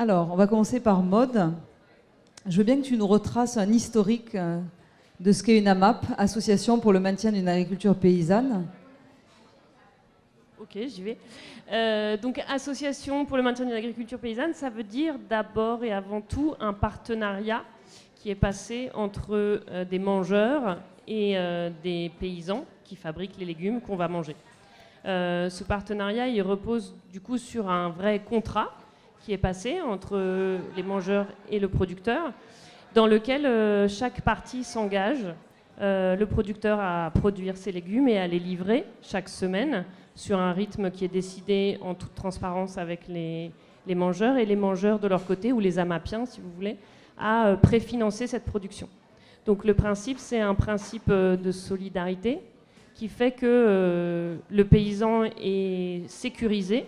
Alors, on va commencer par Maud. Je veux bien que tu nous retraces un historique de ce qu'est une AMAP, Association pour le maintien d'une agriculture paysanne. Ok, j'y vais. Donc, Association pour le maintien d'une agriculture paysanne, ça veut dire d'abord et avant tout un partenariat qui est passé entre des mangeurs et des paysans qui fabriquent les légumes qu'on va manger. Ce partenariat, il repose du coup sur un vrai contrat qui est passé entre les mangeurs et le producteur, dans lequel chaque partie s'engage, le producteur à produire ses légumes et à les livrer chaque semaine sur un rythme qui est décidé en toute transparence avec les mangeurs, et les mangeurs de leur côté, ou les amapiens si vous voulez, à préfinancer cette production. Donc le principe, c'est un principe de solidarité qui fait que le paysan est sécurisé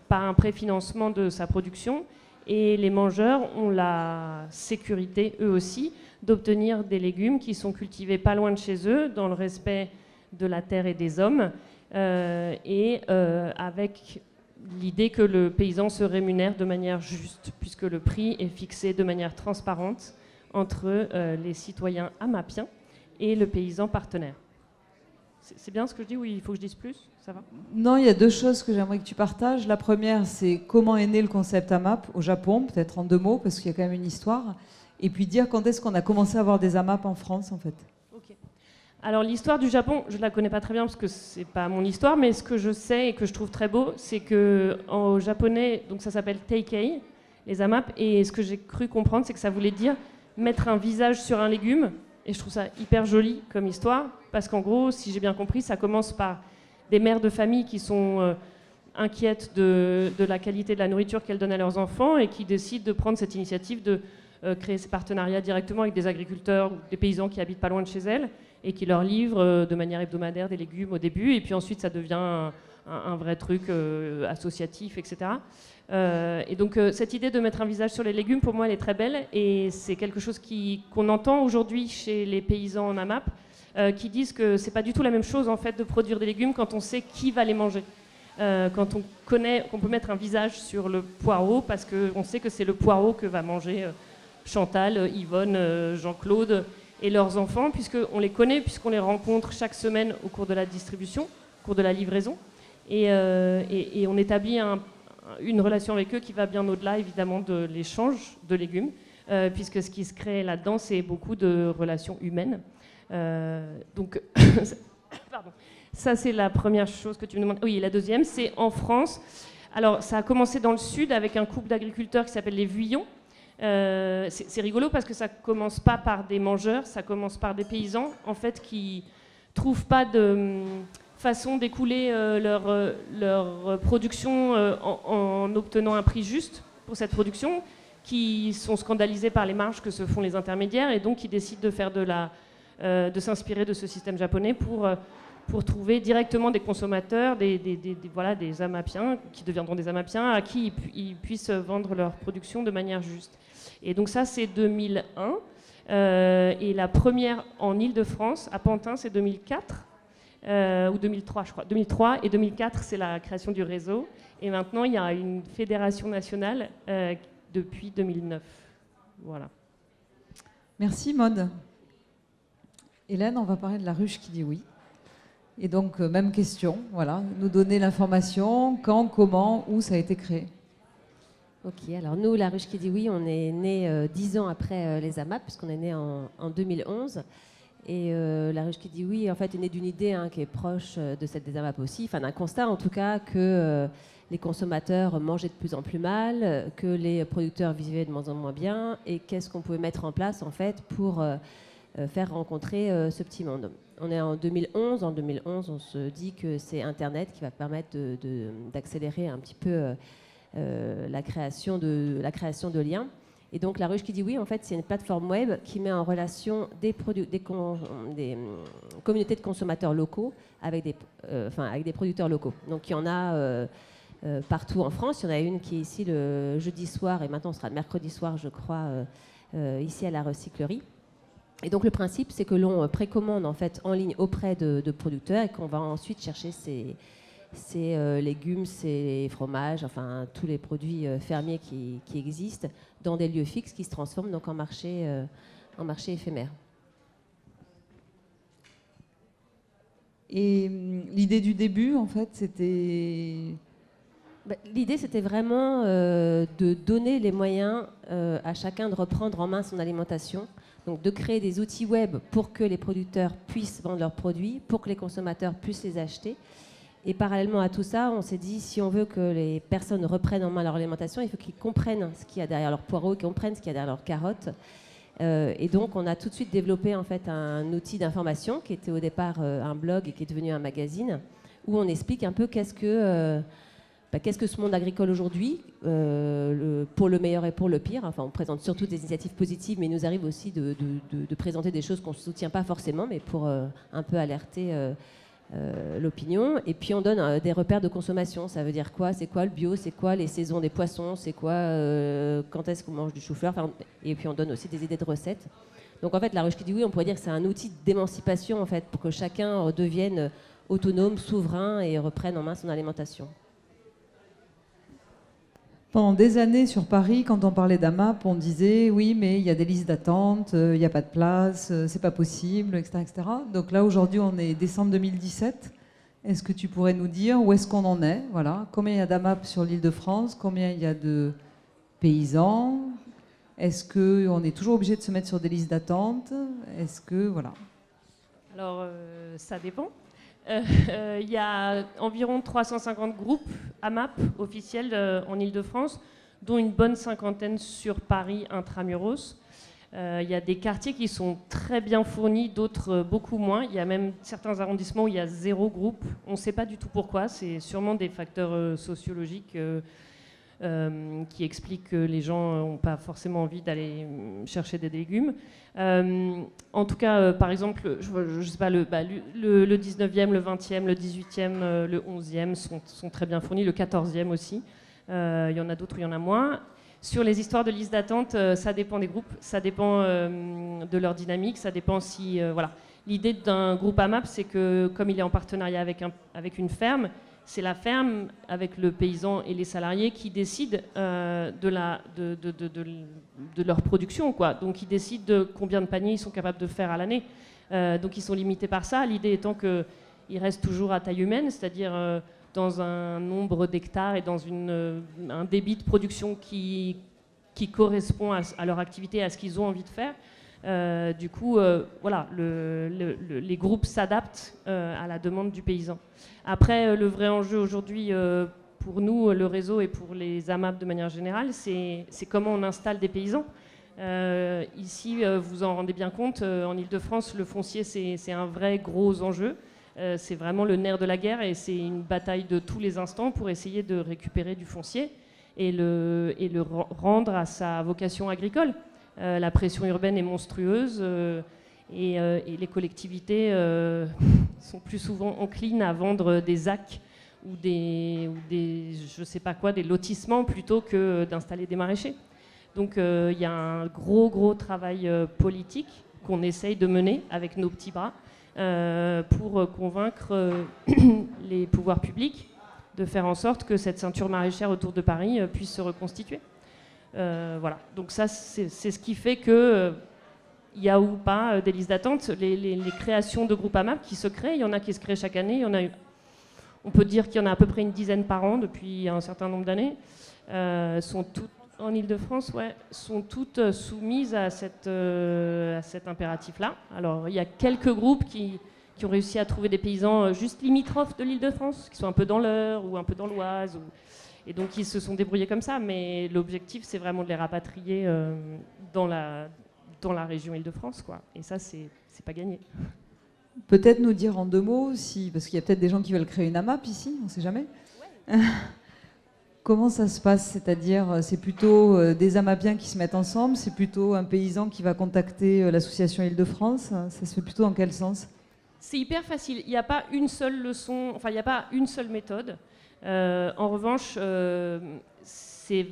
par un préfinancement de sa production, et les mangeurs ont la sécurité, eux aussi, d'obtenir des légumes qui sont cultivés pas loin de chez eux, dans le respect de la terre et des hommes, avec l'idée que le paysan se rémunère de manière juste, puisque le prix est fixé de manière transparente entre les citoyens amapiens et le paysan partenaire. C'est bien ce que je dis ou il faut que je dise plus? Ça va? Non, il y a deux choses que j'aimerais que tu partages. La première, c'est comment est né le concept AMAP au Japon, peut-être en 2 mots, parce qu'il y a quand même une histoire. Et puis dire quand est-ce qu'on a commencé à avoir des AMAP en France, en fait. Ok. Alors l'histoire du Japon, je ne la connais pas très bien parce que c'est pas mon histoire, mais ce que je sais et que je trouve très beau, c'est que au japonais, donc ça s'appelle teikei, les AMAP, et ce que j'ai cru comprendre, c'est que ça voulait dire mettre un visage sur un légume. Et je trouve ça hyper joli comme histoire, parce qu'en gros, si j'ai bien compris, ça commence par des mères de famille qui sont inquiètes de la qualité de la nourriture qu'elles donnent à leurs enfants et qui décident de prendre cette initiative de créer ces partenariats directement avec des agriculteurs ou des paysans qui habitent pas loin de chez elles et qui leur livrent de manière hebdomadaire des légumes au début, et puis ensuite ça devient un vrai truc associatif, etc. Et donc cette idée de mettre un visage sur les légumes, pour moi, elle est très belle, et c'est quelque chose qu'on entend aujourd'hui chez les paysans en AMAP, qui disent que c'est pas du tout la même chose en fait de produire des légumes quand on sait qui va les manger. Quand on connaît qu'on peut mettre un visage sur le poireau parce qu'on sait que c'est le poireau que va manger Chantal, Yvonne, Jean-Claude et leurs enfants, puisqu'on les connaît, puisqu'on les rencontre chaque semaine au cours de la distribution, au cours de la livraison, et on établit une relation avec eux qui va bien au-delà évidemment de l'échange de légumes, puisque ce qui se crée là-dedans, c'est beaucoup de relations humaines. Donc, pardon. Ça, c'est la première chose que tu me demandes. Oui, et la deuxième, c'est en France. Alors, ça a commencé dans le sud avec un couple d'agriculteurs qui s'appelle les Vuillons. C'est rigolo parce que ça commence pas par des mangeurs, ça commence par des paysans, en fait, qui trouvent pas de façon d'écouler leur production en obtenant un prix juste pour cette production, qui sont scandalisés par les marges que se font les intermédiaires, et donc qui décident de faire de s'inspirer de ce système japonais pour trouver directement des consommateurs, des amapiens, qui deviendront des amapiens, à qui ils puissent vendre leur production de manière juste. Et donc ça, c'est 2001. Et la première en Île-de-France, à Pantin, c'est 2004, ou 2003, je crois. 2003 et 2004, c'est la création du réseau. Et maintenant, il y a une fédération nationale depuis 2009. Voilà. Merci, Maud. Hélène, on va parler de la ruche qui dit oui. Et donc, même question, voilà, nous donner l'information, quand, comment, où ça a été créé. Ok, alors nous, la ruche qui dit oui, on est né 10 ans après les AMAP, puisqu'on est né en 2011. Et la ruche qui dit oui, en fait, est née d'une idée qui est proche de celle des AMAP aussi, enfin d'un constat en tout cas que les consommateurs mangeaient de plus en plus mal, que les producteurs vivaient de moins en moins bien, et qu'est-ce qu'on pouvait mettre en place en fait pour faire rencontrer ce petit monde. On est en 2011. En 2011, on se dit que c'est Internet qui va permettre d'accélérer un petit peu la création de liens. Et donc la ruche qui dit oui, en fait, c'est une plateforme web qui met en relation des communautés de consommateurs locaux avec des producteurs locaux. Donc il y en a partout en France. Il y en a une qui est ici le jeudi soir, et maintenant on sera le mercredi soir, je crois, ici à la recyclerie. Et donc le principe, c'est que l'on précommande en fait en ligne auprès de producteurs, et qu'on va ensuite chercher c'est légumes, c'est fromages, enfin tous les produits fermiers qui existent dans des lieux fixes qui se transforment donc en marché éphémère. Et l'idée du début, en fait, c'était... L'idée, c'était vraiment de donner les moyens à chacun de reprendre en main son alimentation, donc de créer des outils web pour que les producteurs puissent vendre leurs produits, pour que les consommateurs puissent les acheter. Et parallèlement à tout ça, on s'est dit, si on veut que les personnes reprennent en main leur alimentation, il faut qu'ils comprennent ce qu'il y a derrière leurs poireaux, qu'ils comprennent ce qu'il y a derrière leurs carottes. Et donc, on a tout de suite développé en fait un outil d'information qui était au départ un blog et qui est devenu un magazine, où on explique un peu qu'est-ce que ce monde agricole aujourd'hui, pour le meilleur et pour le pire. Enfin, on présente surtout des initiatives positives, mais il nous arrive aussi de présenter des choses qu'on ne soutient pas forcément, mais pour un peu alerter l'opinion. Et puis on donne des repères de consommation. Ça veut dire quoi? C'est quoi le bio? C'est quoi les saisons des poissons? C'est quoi quand est-ce qu'on mange du chou-fleur? Enfin, et puis on donne aussi des idées de recettes. Donc en fait, la ruche qui dit oui, on pourrait dire que c'est un outil d'émancipation en fait, pour que chacun devienne autonome, souverain et reprenne en main son alimentation. Pendant des années sur Paris, quand on parlait d'AMAP, on disait oui, mais il y a des listes d'attente, il n'y a pas de place, c'est pas possible, etc., etc. Donc là, aujourd'hui, on est décembre 2017. Est-ce que tu pourrais nous dire où est-ce qu'on en est? Voilà. Combien il y a d'AMAP sur l'Île-de-France? Combien il y a de paysans? Est-ce qu'on est toujours obligé de se mettre sur des listes d'attente? Est-ce que... Voilà. Alors, ça dépend. Il y a environ 350 groupes AMAP officiels en Île-de-France, dont une bonne cinquantaine sur Paris intramuros. Il y a des quartiers qui sont très bien fournis, d'autres beaucoup moins. Il y a même certains arrondissements où il y a 0 groupe. On ne sait pas du tout pourquoi. C'est sûrement des facteurs sociologiques qui expliquent que les gens n'ont pas forcément envie d'aller chercher des légumes. En tout cas, par exemple, je sais pas, le 19e, le 20e, le 18e, le 11e sont très bien fournis, le 14e aussi. Il y en a d'autres où il y en a moins. Sur les histoires de liste d'attente, ça dépend des groupes, ça dépend de leur dynamique, ça dépend si... voilà. L'idée d'un groupe AMAP, c'est que comme il est en partenariat avec une ferme, c'est la ferme, avec le paysan et les salariés, qui décident de leur production, quoi. Donc ils décident de combien de paniers ils sont capables de faire à l'année. Donc ils sont limités par ça. L'idée étant qu'ils restent toujours à taille humaine, c'est-à-dire dans un nombre d'hectares et dans un débit de production qui correspond à leur activité, à ce qu'ils ont envie de faire. Du coup, voilà, les groupes s'adaptent à la demande du paysan. Après, le vrai enjeu aujourd'hui pour nous, le réseau et pour les AMAP de manière générale, c'est comment on installe des paysans. Ici, vous en rendez bien compte, en Île-de-France, le foncier, c'est un vrai gros enjeu. C'est vraiment le nerf de la guerre et c'est une bataille de tous les instants pour essayer de récupérer du foncier et le rendre à sa vocation agricole. La pression urbaine est monstrueuse et les collectivités sont plus souvent enclines à vendre des ZAC ou des je sais pas quoi, des lotissements plutôt que d'installer des maraîchers. Donc il y a un gros travail politique qu'on essaye de mener avec nos petits bras pour convaincre les pouvoirs publics de faire en sorte que cette ceinture maraîchère autour de Paris puisse se reconstituer. Voilà, donc ça c'est ce qui fait que il y a ou pas des listes d'attente. Les créations de groupes AMAP qui se créent, il y en a qui se créent chaque année, on peut dire qu'il y en a à peu près une dizaine par an depuis un certain nombre d'années, sont toutes en Île-de-France, ouais, sont toutes soumises à cet impératif-là. Alors il y a quelques groupes qui ont réussi à trouver des paysans juste limitrophes de l'Île-de-France, qui sont un peu dans l'Eure ou un peu dans l'Oise, et donc ils se sont débrouillés comme ça, mais l'objectif c'est vraiment de les rapatrier dans la région Île-de-France, quoi. Et ça c'est pas gagné. Peut-être nous dire en 2 mots, parce qu'il y a peut-être des gens qui veulent créer une AMAP ici, on ne sait jamais. Ouais. Comment ça se passe? C'est-à-dire, c'est plutôt des AMAPiens qui se mettent ensemble, c'est plutôt un paysan qui va contacter l'association Île-de-France, ça se fait plutôt dans quel sens? C'est hyper facile, il n'y a pas une seule leçon, enfin il n'y a pas une seule méthode. En revanche, si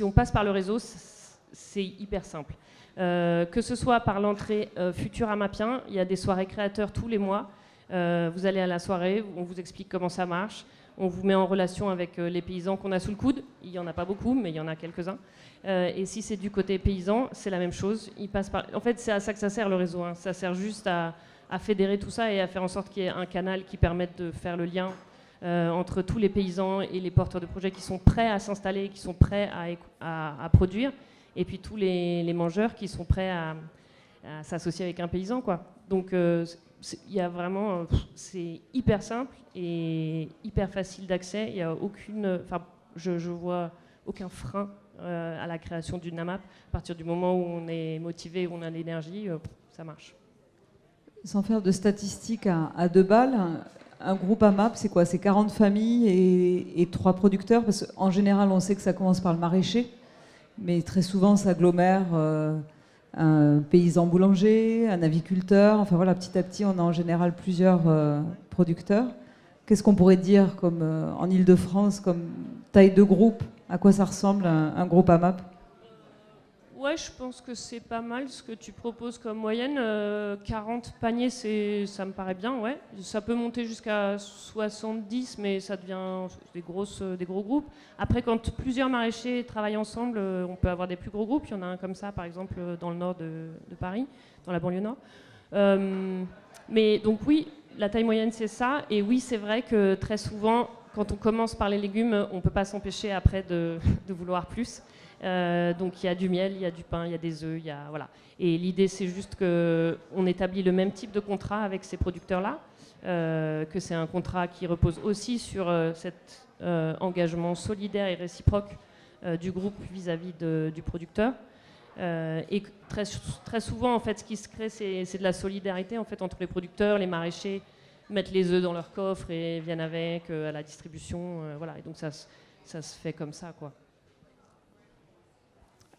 on passe par le réseau, c'est hyper simple. Que ce soit par l'entrée Futur Amapien, il y a des soirées créateurs tous les mois. Vous allez à la soirée, on vous explique comment ça marche, on vous met en relation avec les paysans qu'on a sous le coude. Il n'y en a pas beaucoup, mais il y en a quelques-uns. Et si c'est du côté paysan, c'est la même chose. En fait, c'est à ça que ça sert le réseau. Hein. Ça sert juste à fédérer tout ça et à faire en sorte qu'il y ait un canal qui permette de faire le lien entre tous les paysans et les porteurs de projets qui sont prêts à s'installer, qui sont prêts à produire, et puis tous les mangeurs qui sont prêts à s'associer avec un paysan, quoi. Donc il y a vraiment, c'est hyper simple et hyper facile d'accès. Il y a je vois aucun frein à la création d'une AMAP. À partir du moment où on est motivé, où on a l'énergie, ça marche. Sans faire de statistiques à 2 balles, un groupe AMAP, c'est quoi? C'est 40 familles et 3 producteurs? Parce qu'en général, on sait que ça commence par le maraîcher, mais très souvent, ça agglomère un paysan boulanger, un aviculteur. Enfin voilà, petit à petit, on a en général plusieurs producteurs. Qu'est-ce qu'on pourrait dire comme, en Île-de-France comme taille de groupe? À quoi ça ressemble un groupe AMAP? Ouais, je pense que c'est pas mal ce que tu proposes comme moyenne. 40 paniers, ça me paraît bien, ouais. Ça peut monter jusqu'à 70, mais ça devient des gros groupes. Après, quand plusieurs maraîchers travaillent ensemble, on peut avoir des plus gros groupes. Il y en a un comme ça, par exemple, dans le nord de Paris, dans la banlieue nord. Mais donc oui, la taille moyenne, c'est ça. Et oui, c'est vrai que très souvent, quand on commence par les légumes, on ne peut pas s'empêcher après de vouloir plus. Donc il y a du miel, il y a du pain, il y a des œufs, voilà. Et l'idée c'est juste qu'on établit le même type de contrat avec ces producteurs-là, que c'est un contrat qui repose aussi sur cet engagement solidaire et réciproque du groupe vis-à-vis du producteur. Et très souvent en fait ce qui se crée c'est de la solidarité en fait entre les producteurs, les maraîchers mettent les œufs dans leur coffre et viennent avec à la distribution, voilà. Et donc ça se fait comme ça, quoi.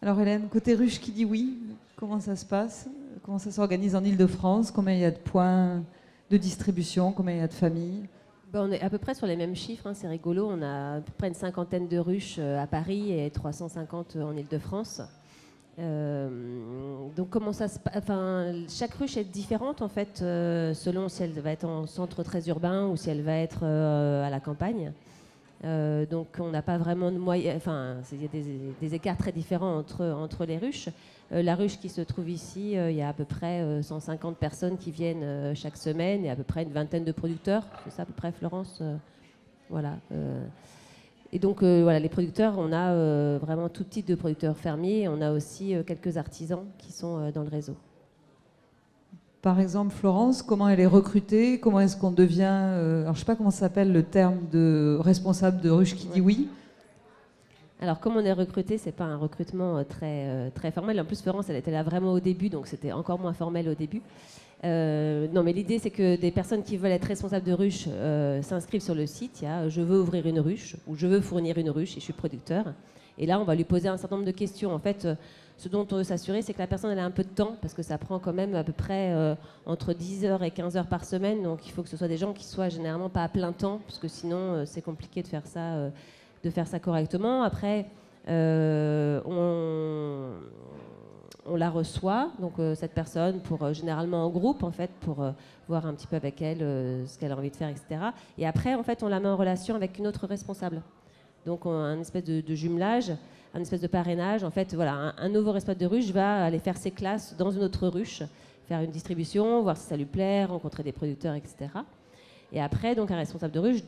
Alors Hélène, côté ruche qui dit oui, comment ça se passe? Comment ça s'organise en Île-de-France? Combien il y a de points de distribution? Combien il y a de familles? On est à peu près sur les mêmes chiffres, hein, c'est rigolo. On a à peu près une 50aine de ruches à Paris et 350 en Île-de-France. Donc comment ça se passe? Enfin, chaque ruche est différente en fait, selon si elle va être en centre très urbain ou si elle va être à la campagne. Donc on n'a pas vraiment de moyens, enfin il y a des écarts très différents entre les ruches. La ruche qui se trouve ici, il y a à peu près 150 personnes qui viennent chaque semaine et à peu près une vingtaine de producteurs. C'est ça à peu près, Florence? Voilà. Et donc voilà, les producteurs, on a vraiment tout type de producteurs fermiers. On a aussi quelques artisans qui sont dans le réseau. Par exemple, Florence, comment elle est recrutée? Comment est-ce qu'on devient... alors, je ne sais pas comment ça s'appelle le terme de responsable de ruche qui dit oui. Alors, comme on est recruté, ce n'est pas un recrutement très formel. En plus, Florence, elle était là vraiment au début, donc c'était encore moins formel au début. Non, mais l'idée, c'est que des personnes qui veulent être responsables de ruche s'inscrivent sur le site. Il y a « Je veux ouvrir une ruche » ou « Je veux fournir une ruche et je suis producteur ». Et là, on va lui poser un certain nombre de questions. En fait, ce dont on veut s'assurer, c'est que la personne elle a un peu de temps, parce que ça prend quand même à peu près entre 10 heures et 15 heures par semaine. Donc il faut que ce soit des gens qui soient généralement pas à plein temps, parce que sinon c'est compliqué de faire ça correctement. Après, on la reçoit, donc cette personne, généralement en groupe, en fait, pour voir un petit peu avec elle ce qu'elle a envie de faire, etc. Et après, en fait, on la met en relation avec une autre responsable. Donc un espèce de jumelage, un espèce de parrainage. En fait, voilà, un nouveau responsable de ruche va aller faire ses classes dans une autre ruche, faire une distribution, voir si ça lui plaît, rencontrer des producteurs, etc. Et après, donc un responsable de ruche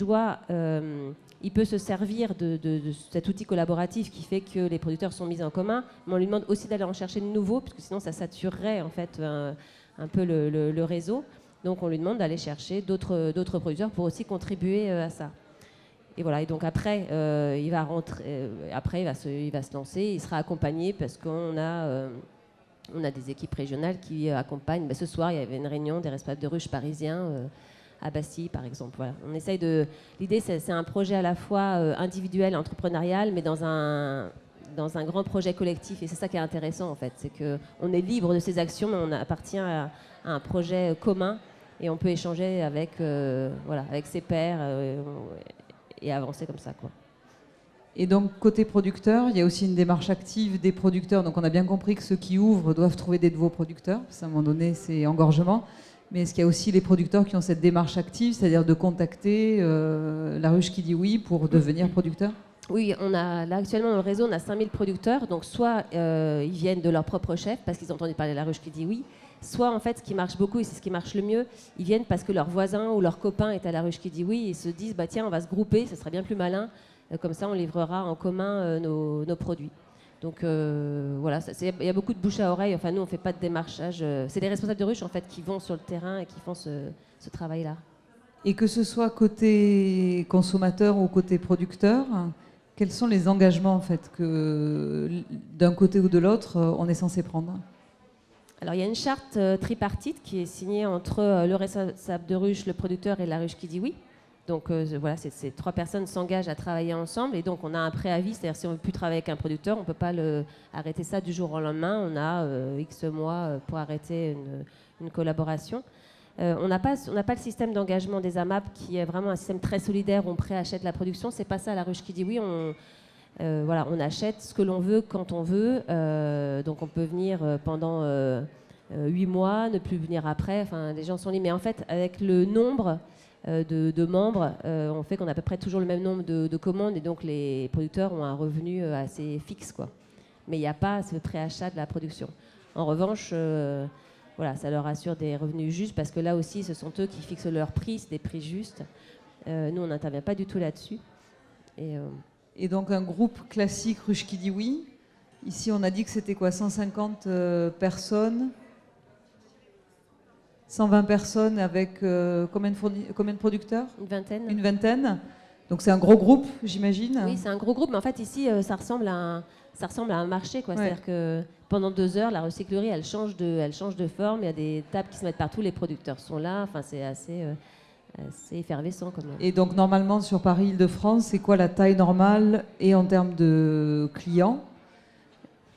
il peut se servir de cet outil collaboratif qui fait que les producteurs sont mis en commun, mais on lui demande aussi d'aller en chercher de nouveaux, parce que sinon ça saturerait en fait un peu le réseau. Donc on lui demande d'aller chercher d'autres producteurs pour aussi contribuer à ça. Et voilà, et donc après, il va rentrer, il va se lancer, il sera accompagné parce qu'on a des équipes régionales qui accompagnent. Ce soir, il y avait une réunion des responsables de ruches parisiens à Bastille, par exemple. Voilà. On essaye l'idée, c'est un projet à la fois individuel, entrepreneurial, mais dans un grand projet collectif. Et c'est ça qui est intéressant, en fait. C'est qu'on est libre de ses actions, mais on appartient à un projet commun et on peut échanger avec ses pairs et avancer comme ça, quoi. Et donc, côté producteur, il y a aussi une démarche active des producteurs. Donc, on a bien compris que ceux qui ouvrent doivent trouver des nouveaux producteurs, parce qu'à un moment donné, c'est engorgement. Mais est-ce qu'il y a aussi les producteurs qui ont cette démarche active, c'est-à-dire de contacter la ruche qui dit oui pour devenir producteur? Oui, là actuellement dans le réseau, on a 5000 producteurs. Donc soit ils viennent de leur propre chef parce qu'ils ont entendu parler de la ruche qui dit oui, soit en fait ce qui marche beaucoup et c'est ce qui marche le mieux, ils viennent parce que leur voisin ou leur copain est à la ruche qui dit oui et se disent bah tiens on va se grouper, ce serait bien plus malin, comme ça on livrera en commun nos produits. Donc voilà, il y a beaucoup de bouche à oreille. Enfin nous on fait pas de démarchage, c'est les responsables de ruche en fait qui vont sur le terrain et qui font ce travail-là. Et que ce soit côté consommateur ou côté producteur, quels sont les engagements en fait que d'un côté ou de l'autre on est censé prendre? Alors il y a une charte tripartite qui est signée entre le responsable de ruche, le producteur et la ruche qui dit oui. Donc voilà, ces 3 personnes s'engagent à travailler ensemble et donc on a un préavis, c'est-à-dire si on ne veut plus travailler avec un producteur, on ne peut pas arrêter ça du jour au lendemain. On a X mois pour arrêter une collaboration. On n'a pas le système d'engagement des AMAP qui est vraiment un système très solidaire où on préachète la production. C'est pas ça la ruche qui dit oui. Voilà, on achète ce que l'on veut quand on veut. Donc on peut venir pendant 8 mois, ne plus venir après. Enfin, les gens sont libres. Mais en fait, avec le nombre de membres, on fait qu'on a à peu près toujours le même nombre de commandes et donc les producteurs ont un revenu assez fixe, quoi. Mais il n'y a pas ce préachat de la production. En revanche, voilà, ça leur assure des revenus justes parce que là aussi, ce sont eux qui fixent leurs prix, c'est des prix justes. Nous, on n'intervient pas du tout là-dessus. Et donc un groupe classique ruche qui dit oui. Ici, on a dit que c'était quoi, 150 personnes, 120 personnes avec combien de producteurs? Une vingtaine. Une vingtaine. Donc c'est un gros groupe, j'imagine. Oui, c'est un gros groupe, mais en fait ici, ça ressemble à un marché, quoi. Ouais. C'est-à-dire que pendant 2 heures, la recyclerie, elle change de forme. Il y a des tables qui se mettent partout, les producteurs sont là. Enfin, c'est assez effervescent quand même. Et donc normalement sur Paris-Île-de-France, c'est quoi la taille normale et en termes de clients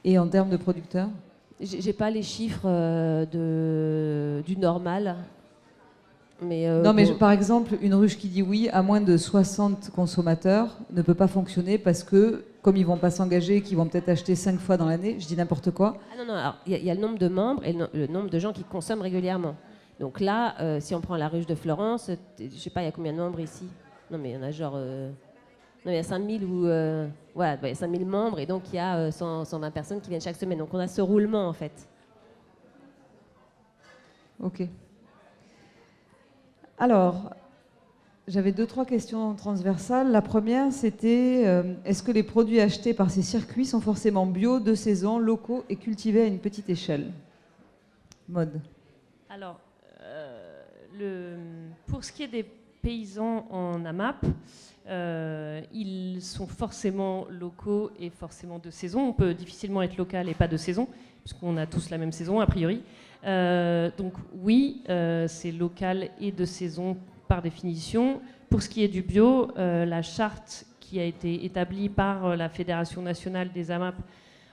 et en termes de producteurs? J'ai pas les chiffres du normal. Mais non, mais par exemple, une ruche qui dit oui à moins de 60 consommateurs ne peut pas fonctionner parce que, comme ils vont pas s'engager, qu'ils vont peut-être acheter 5 fois dans l'année, je dis n'importe quoi. Ah non, alors il y a le nombre de membres et le nombre de gens qui consomment régulièrement. Donc là, si on prend la ruche de Florence, je sais pas, il y a combien de membres ici? Non, mais il y en a genre... non, il y a 5000 voilà, il y a 5000 membres et donc il y a 120 personnes qui viennent chaque semaine. Donc on a ce roulement en fait. Ok. Alors, j'avais 2-3 questions transversales. La première, c'était est-ce que les produits achetés par ces circuits sont forcément bio, de saison, locaux et cultivés à une petite échelle? Maude. Alors, pour ce qui est des paysans en AMAP, ils sont forcément locaux et forcément de saison. On peut difficilement être local et pas de saison, puisqu'on a tous la même saison, a priori. Donc oui, c'est local et de saison par définition. Pour ce qui est du bio, la charte qui a été établie par la Fédération nationale des AMAP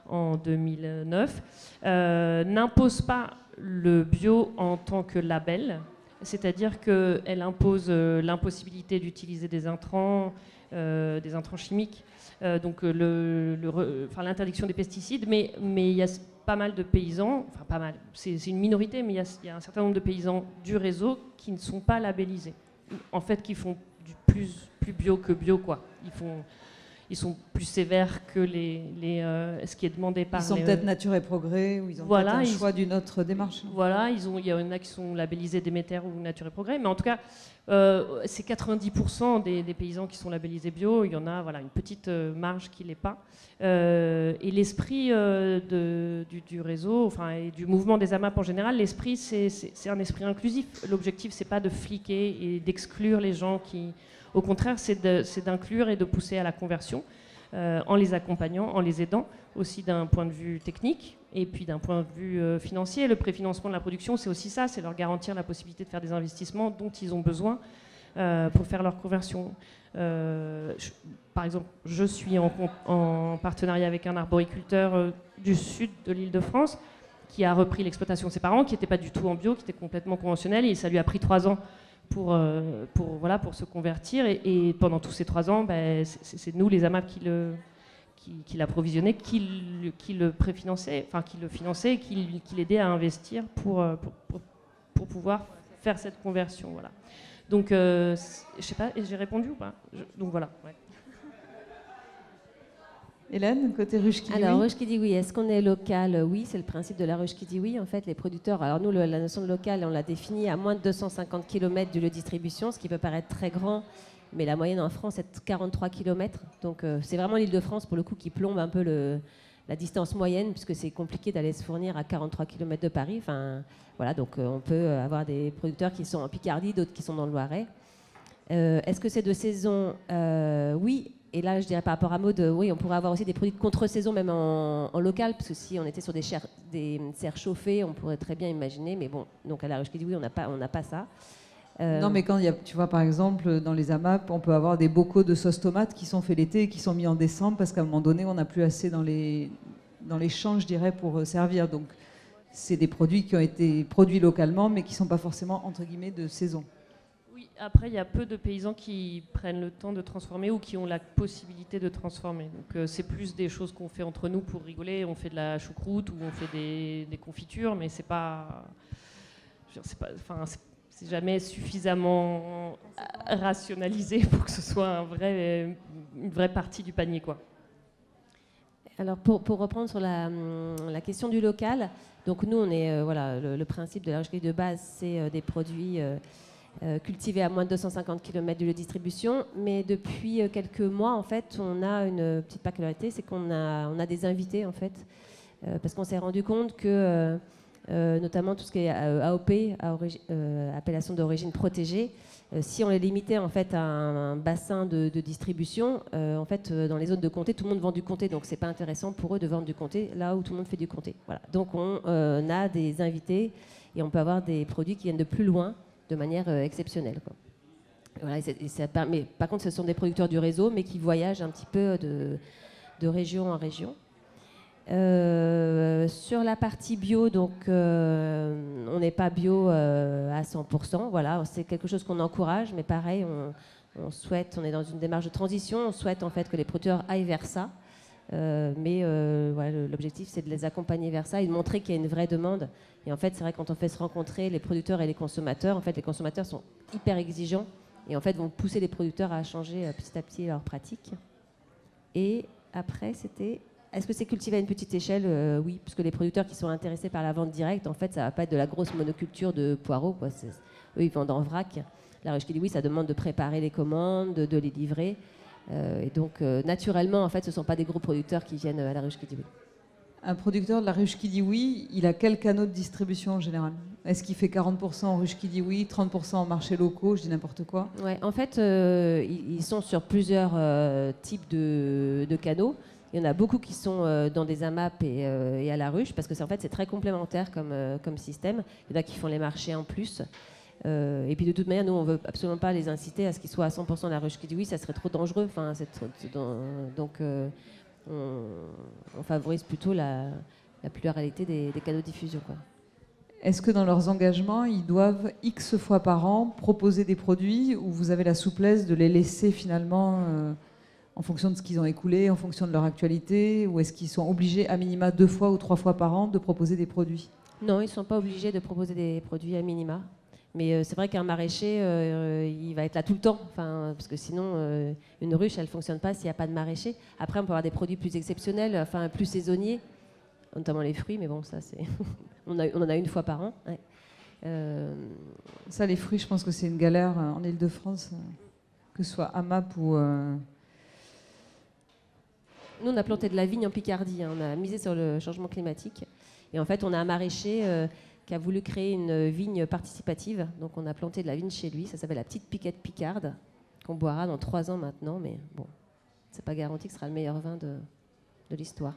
en 2009 n'impose pas le bio en tant que label, c'est-à-dire qu'elle impose l'impossibilité d'utiliser des intrants chimiques, donc l'interdiction des pesticides, mais il y a pas mal de paysans, enfin pas mal, c'est une minorité, mais il y a un certain nombre de paysans du réseau qui ne sont pas labellisés, en fait qui font du plus bio que bio, quoi. Ils sont plus sévères que ce qui est demandé par... Ils sont peut-être Nature et Progrès, ou ils ont peut-être un choix d'une autre démarche. Voilà, il y en a qui sont labellisés Déméter ou Nature et Progrès, mais en tout cas, c'est 90% des paysans qui sont labellisés bio. Il y en a une petite marge qui ne l'est pas. Et l'esprit du réseau, et du mouvement des AMAP en général, l'esprit, c'est un esprit inclusif. L'objectif, c'est pas de fliquer et d'exclure les gens qui... Au contraire, c'est d'inclure et de pousser à la conversion en les accompagnant, en les aidant, aussi d'un point de vue technique et puis d'un point de vue financier. Le préfinancement de la production, c'est aussi ça, c'est leur garantir la possibilité de faire des investissements dont ils ont besoin pour faire leur conversion. Par exemple, je suis en partenariat avec un arboriculteur du sud de l'Île-de-France qui a repris l'exploitation de ses parents, qui n'était pas du tout en bio, qui était complètement conventionnel, et ça lui a pris 3 ans pour se convertir, et pendant tous ces 3 ans, c'est nous les AMAP qui l'approvisionnaient, qui le préfinançaient, qui le finançaient, qui l'aidait à investir pour pouvoir faire cette conversion. Voilà. Donc, je sais pas, j'ai répondu ou pas? Donc voilà. Ouais. Hélène, côté ruche qui dit alors, oui. ruche qui dit oui. Est-ce qu'on est local? Oui, c'est le principe de la ruche qui dit oui. En fait, les producteurs, alors nous, la notion de local, on l'a définie à moins de 250 km du lieu de distribution, ce qui peut paraître très grand, mais la moyenne en France est de 43 km. Donc, c'est vraiment l'Île-de-France, pour le coup, qui plombe un peu la distance moyenne, puisque c'est compliqué d'aller se fournir à 43 km de Paris. Enfin, voilà, donc on peut avoir des producteurs qui sont en Picardie, d'autres qui sont dans le Loiret. Est-ce que c'est de saison? Oui. Et là, je dirais par rapport à Maud, oui, on pourrait avoir aussi des produits de contre-saison, même en local, parce que si on était sur des serres chauffées, on pourrait très bien imaginer. Mais bon, donc à la ruche qui dit oui, on n'a pas ça. Non, mais quand tu vois, par exemple, dans les AMAP, on peut avoir des bocaux de sauce tomate qui sont faits l'été et qui sont mis en décembre parce qu'à un moment donné, on n'a plus assez dans les champs, je dirais, pour servir. Donc, c'est des produits qui ont été produits localement, mais qui ne sont pas forcément, entre guillemets, de saison. Oui, après, il y a peu de paysans qui prennent le temps de transformer ou qui ont la possibilité de transformer. Donc, c'est plus des choses qu'on fait entre nous pour rigoler. On fait de la choucroute ou on fait des confitures, mais c'est pas... C'est jamais suffisamment rationalisé pour que ce soit une vraie partie du panier, quoi. Alors pour reprendre sur la question du local, donc nous on est voilà, le principe de la ruche de base, c'est des produits cultivés à moins de 250 km du lieu de distribution, mais depuis quelques mois en fait, on a une petite particularité, c'est qu'on a des invités en fait, parce qu'on s'est rendu compte que notamment tout ce qui est AOP, appellation d'origine protégée, si on les limitait en fait à un bassin de distribution, en fait dans les zones de comté, tout le monde vend du comté, donc c'est pas intéressant pour eux de vendre du comté là où tout le monde fait du comté. Voilà. Donc on a des invités et on peut avoir des produits qui viennent de plus loin de manière exceptionnelle, quoi. Voilà, mais par contre, ce sont des producteurs du réseau, mais qui voyagent un petit peu de région en région. Sur la partie bio, donc on n'est pas bio à 100%. Voilà, c'est quelque chose qu'on encourage, mais pareil, on est dans une démarche de transition. On souhaite en fait que les producteurs aillent vers ça, mais voilà, l'objectif c'est de les accompagner vers ça et de montrer qu'il y a une vraie demande. Et en fait, c'est vrai quand on fait se rencontrer les producteurs et les consommateurs, en fait, les consommateurs sont hyper exigeants et en fait vont pousser les producteurs à changer petit à petit leurs pratiques. Et après, c'était est-ce que c'est cultivé à une petite échelle? Oui, puisque les producteurs qui sont intéressés par la vente directe, en fait, ça ne va pas être de la grosse monoculture de poireaux, quoi. Eux, ils vendent en vrac. La ruche qui dit oui, ça demande de préparer les commandes, de les livrer. Et donc, naturellement, en fait, ce ne sont pas des gros producteurs qui viennent à la ruche qui dit oui. Un producteur de la ruche qui dit oui, il a quel canal de distribution en général? Est-ce qu'il fait 40% en ruche qui dit oui, 30% en marchés locaux, je dis n'importe quoi? Ouais, en fait, ils sont sur plusieurs types de canaux. Il y en a beaucoup qui sont dans des AMAP et à la ruche, parce que en fait, c'est très complémentaire comme système. Il y en a qui font les marchés en plus. Et puis de toute manière, nous, on ne veut absolument pas les inciter à ce qu'ils soient à 100% la ruche qui dit oui, ça serait trop dangereux. Enfin, donc, on favorise plutôt la pluralité des canaux de diffusion, quoi. Est-ce que dans leurs engagements, ils doivent X fois par an proposer des produits ou vous avez la souplesse de les laisser finalement en fonction de ce qu'ils ont écoulé, en fonction de leur actualité, ou est-ce qu'ils sont obligés à minima 2 fois ou 3 fois par an de proposer des produits? Non, ils ne sont pas obligés de proposer des produits à minima. Mais c'est vrai qu'un maraîcher, il va être là tout le temps, parce que sinon, une ruche, elle ne fonctionne pas s'il n'y a pas de maraîcher. Après, on peut avoir des produits plus exceptionnels, plus saisonniers, notamment les fruits, mais bon, ça, c'est on en a une fois par an. Ouais. Ça, les fruits, je pense que c'est une galère en Ile-de-France, que ce soit AMAP ou... Nous, on a planté de la vigne en Picardie, hein. On a misé sur le changement climatique. Et en fait, on a un maraîcher qui a voulu créer une vigne participative. Donc, on a planté de la vigne chez lui. Ça s'appelle la petite piquette picarde, qu'on boira dans 3 ans maintenant. Mais bon, c'est pas garanti que ce sera le meilleur vin de l'histoire.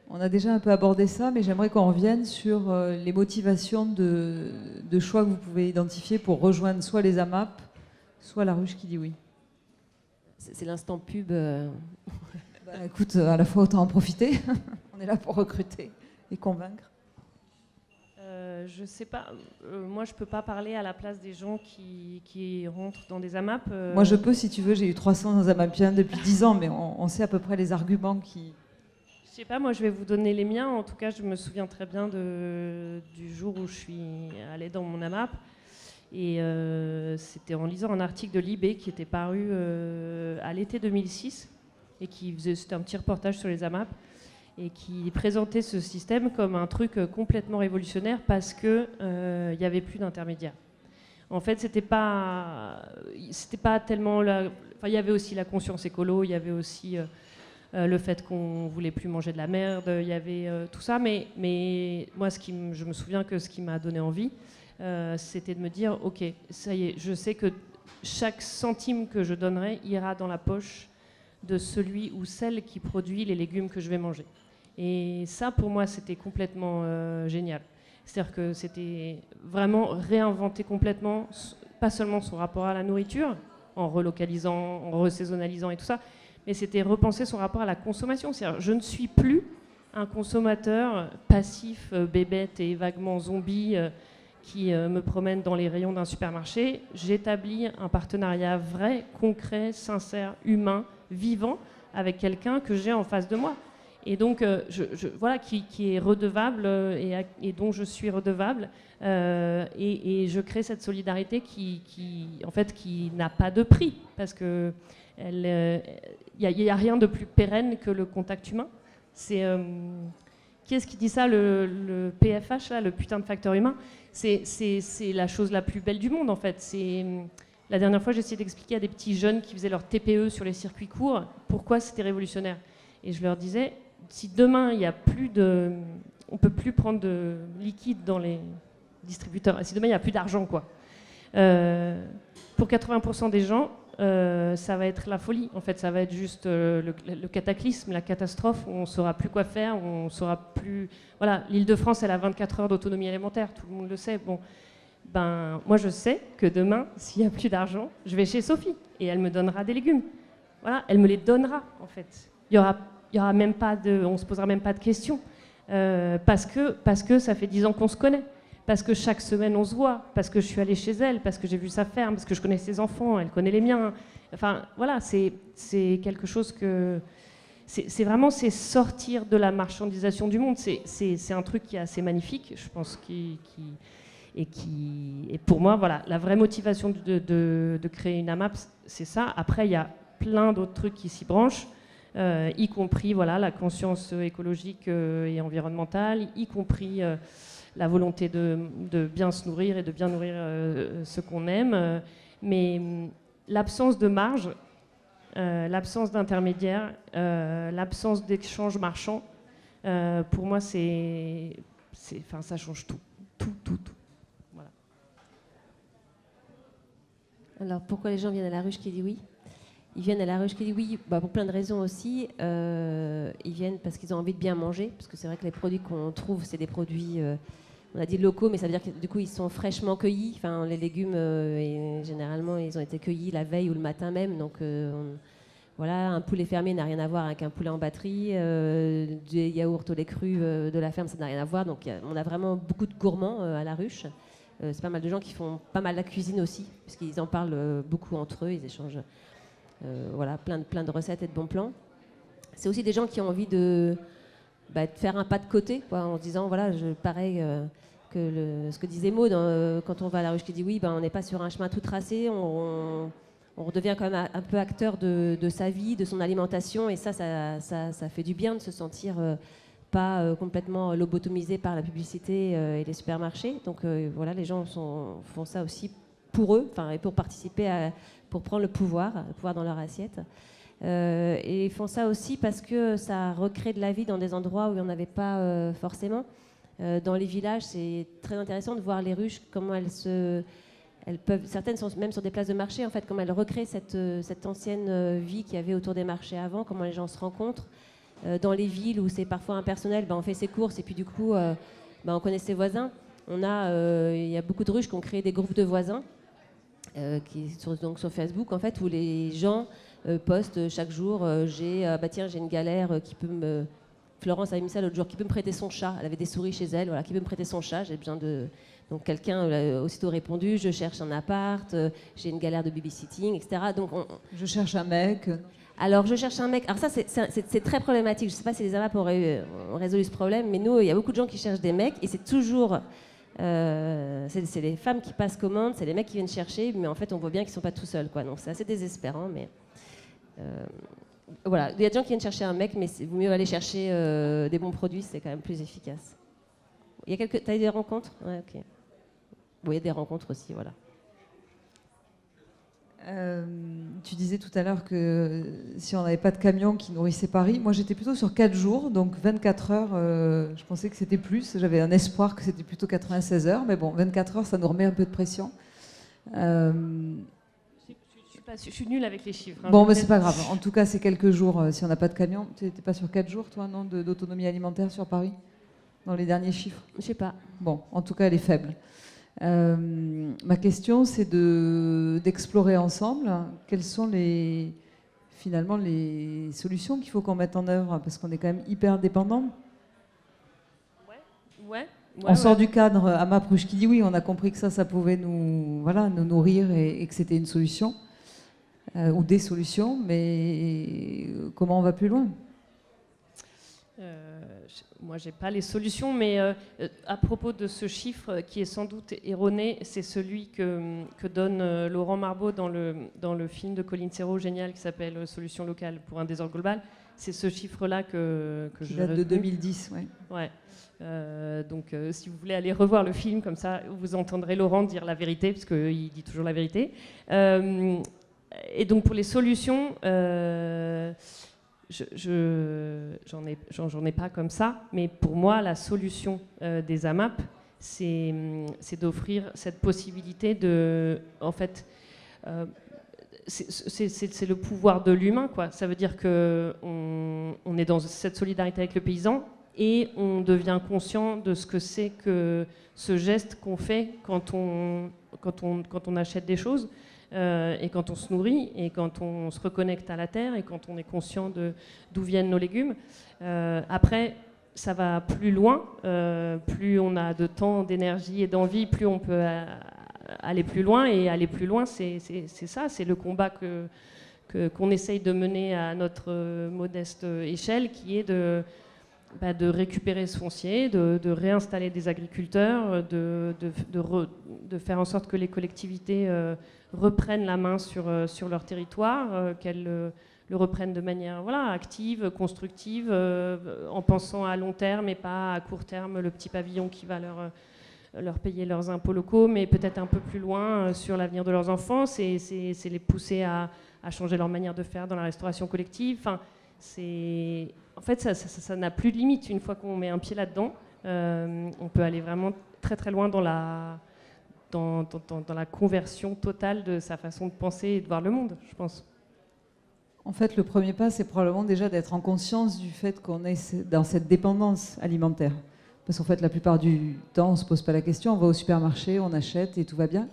On a déjà un peu abordé ça, mais j'aimerais qu'on revienne sur les motivations de choix que vous pouvez identifier pour rejoindre soit les AMAP, soit la ruche qui dit oui. C'est l'instant pub. Écoute, à la fois, autant en profiter. On est là pour recruter et convaincre. Je sais pas. Moi, je peux pas parler à la place des gens qui rentrent dans des AMAP. Moi, je peux, si tu veux. J'ai eu 300 AMAPiens depuis 10 ans, mais on sait à peu près les arguments qui... Je sais pas, moi je vais vous donner les miens. En tout cas, je me souviens très bien du jour où je suis allée dans mon AMAP. Et c'était en lisant un article de Libé qui était paru à l'été 2006 et c'était un petit reportage sur les AMAP et qui présentait ce système comme un truc complètement révolutionnaire parce que il n'y avait plus d'intermédiaires. En fait, c'était pas tellement enfin, il y avait aussi la conscience écolo, il y avait aussi le fait qu'on voulait plus manger de la merde, il y avait tout ça, mais moi, je me souviens que ce qui m'a donné envie, c'était de me dire, ok, ça y est, je sais que chaque centime que je donnerai ira dans la poche de celui ou celle qui produit les légumes que je vais manger. Et ça, pour moi, c'était complètement génial. C'est-à-dire que c'était vraiment réinventer complètement, pas seulement son rapport à la nourriture, en relocalisant, en resaisonnalisant et tout ça, mais c'était repenser son rapport à la consommation. C'est-à-dire, je ne suis plus un consommateur passif, bébête et vaguement zombie qui me promène dans les rayons d'un supermarché. J'établis un partenariat vrai, concret, sincère, humain, vivant, avec quelqu'un que j'ai en face de moi. Et donc, voilà, qui est redevable et dont je suis redevable. Et je crée cette solidarité qui n'a pas de prix, parce que il n'y a rien de plus pérenne que le contact humain. Qui est-ce qui dit ça, le PFH, là, le putain de facteur humain? C'est la chose la plus belle du monde, en fait. La dernière fois, j'ai essayé d'expliquer à des petits jeunes qui faisaient leur TPE sur les circuits courts pourquoi c'était révolutionnaire. Et je leur disais, si demain, on ne peut plus prendre de liquide dans les distributeurs, si demain, il n'y a plus d'argent, quoi. Pour 80% des gens, ça va être la folie. En fait, ça va être juste le cataclysme, la catastrophe, où on ne saura plus quoi faire, où on saura plus... Voilà, l'Île-de-France, elle a 24 heures d'autonomie alimentaire, tout le monde le sait. Bon, moi, je sais que demain, s'il n'y a plus d'argent, je vais chez Sophie, et elle me donnera des légumes. Voilà, elle me les donnera, en fait. Il y aura même pas on se posera même pas de questions, parce que ça fait 10 ans qu'on se connaît. Parce que chaque semaine on se voit, parce que je suis allée chez elle, parce que j'ai vu sa ferme, parce que je connais ses enfants, elle connaît les miens. Enfin, voilà, c'est quelque chose que... C'est vraiment sortir de la marchandisation du monde. C'est un truc qui est assez magnifique, je pense, et pour moi, voilà, la vraie motivation de créer une AMAP, c'est ça. Après, il y a plein d'autres trucs qui s'y branchent, y compris voilà, la conscience écologique et environnementale, y compris... la volonté de bien se nourrir et de bien nourrir ce qu'on aime, mais l'absence de marge, l'absence d'intermédiaire, l'absence d'échange marchand, pour moi, ça change tout. Tout. Voilà. Alors, pourquoi les gens viennent à la ruche qui dit oui? Ils viennent à la ruche qui dit oui pour plein de raisons aussi. Ils viennent parce qu'ils ont envie de bien manger, parce que c'est vrai que les produits qu'on trouve, c'est des produits, on a dit locaux, mais ça veut dire que du coup, ils sont fraîchement cueillis. Enfin, les légumes, généralement, ils ont été cueillis la veille ou le matin même. Donc, voilà, un poulet fermier n'a rien à voir avec un poulet en batterie. Des yaourts au lait cru de la ferme, ça n'a rien à voir. Donc, on a vraiment beaucoup de gourmands à la ruche. C'est pas mal de gens qui font pas mal la cuisine aussi, puisqu'ils en parlent beaucoup entre eux, ils échangent voilà, plein de recettes et de bons plans. C'est aussi des gens qui ont envie de faire un pas de côté, quoi, en se disant, voilà, pareil que ce que disait Maud, quand on va à la ruche qui dit oui, on n'est pas sur un chemin tout tracé, on redevient quand même un peu acteur de sa vie, de son alimentation, et ça fait du bien de se sentir pas complètement lobotomisé par la publicité et les supermarchés. Donc voilà, les gens font ça aussi pour eux, et pour participer pour prendre le pouvoir dans leur assiette. Et ils font ça aussi parce que ça recrée de la vie dans des endroits où il n'y en avait pas forcément. Dans les villages, c'est très intéressant de voir les ruches, comment certaines sont même sur des places de marché, en fait, comment elles recréent cette ancienne vie qu'il y avait autour des marchés avant, comment les gens se rencontrent. Dans les villes où c'est parfois impersonnel, on fait ses courses et puis du coup, on connaît ses voisins. Il y a beaucoup de ruches qui ont créé des groupes de voisins, donc sur Facebook, en fait, où les gens postent chaque jour, j'ai une galère, Florence avait mis ça l'autre jour, qui peut me prêter son chat? Elle avait des souris chez elle, voilà, qui peut me prêter son chat? J'ai besoin de... Donc quelqu'un a aussitôt répondu, je cherche un appart, j'ai une galère de babysitting, etc. Donc je cherche un mec. Alors, je cherche un mec. Alors ça, c'est très problématique. Je ne sais pas si les AMAP ont résolu ce problème, mais nous, il y a beaucoup de gens qui cherchent des mecs, et c'est toujours... c'est les femmes qui passent commande, c'est les mecs qui viennent chercher, mais en fait, on voit bien qu'ils ne sont pas tout seuls, quoi. Donc c'est assez désespérant, mais... voilà, il y a des gens qui viennent chercher un mec, mais il vaut mieux aller chercher des bons produits, c'est quand même plus efficace. T'as eu des rencontres? Ouais, ok. Bon, il y a des rencontres aussi, voilà. Tu disais tout à l'heure que si on n'avait pas de camion qui nourrissait Paris, moi j'étais plutôt sur 4 jours, donc 24 heures, je pensais que c'était plus, j'avais un espoir que c'était plutôt 96 heures, mais bon, 24 heures, ça nous remet un peu de pression. Je suis nulle avec les chiffres. Bon, mais c'est pas grave, en tout cas c'est quelques jours si on n'a pas de camion. Tu n'étais pas sur 4 jours, toi, non, d'autonomie alimentaire sur Paris, dans les derniers chiffres? Je sais pas. Bon, en tout cas elle est faible. Ma question, c'est d'explorer ensemble quelles sont finalement les solutions qu'il faut qu'on mette en œuvre, parce qu'on est quand même hyper dépendant. On sort du cadre AMAP Ruche qui dit oui, on a compris que ça pouvait nous nourrir et que c'était une solution ou des solutions, mais comment on va plus loin? Moi, j'ai pas les solutions, mais à propos de ce chiffre qui est sans doute erroné, c'est celui que donne Laurent Marbeau dans le film de Colin Serrault génial qui s'appelle Solution locale pour un désordre global. C'est ce chiffre-là que je date de 2010, oui. Ouais. Donc, si vous voulez aller revoir le film, comme ça, vous entendrez Laurent dire la vérité, parce qu'il dit toujours la vérité. Et donc, pour les solutions... j'en ai pas comme ça, mais pour moi, la solution des AMAP, c'est d'offrir cette possibilité de... En fait, c'est le pouvoir de l'humain, quoi. Ça veut dire qu'on est dans cette solidarité avec le paysan et on devient conscient de ce que c'est que ce geste qu'on fait quand on achète des choses. Et quand on se nourrit, et quand on se reconnecte à la terre, et quand on est conscient d'où viennent nos légumes. Après, ça va plus loin. Plus on a de temps, d'énergie et d'envie, plus on peut aller plus loin. Et aller plus loin, c'est ça, c'est le combat qu'on essaye de mener à notre modeste échelle, qui est de récupérer ce foncier, de réinstaller des agriculteurs, de faire en sorte que les collectivités reprennent la main sur leur territoire, qu'elles le reprennent de manière active, constructive, en pensant à long terme et pas à court terme, le petit pavillon qui va leur payer leurs impôts locaux, mais peut-être un peu plus loin sur l'avenir de leurs enfants, c'est les pousser à changer leur manière de faire dans la restauration collective. Enfin, en fait, ça n'a plus de limite. Une fois qu'on met un pied là-dedans, on peut aller vraiment très très loin dans la conversion totale de sa façon de penser et de voir le monde, je pense. En fait, le premier pas, c'est probablement déjà d'être en conscience du fait qu'on est dans cette dépendance alimentaire. Parce qu'en fait, la plupart du temps, on ne se pose pas la question, on va au supermarché, on achète et tout va bien.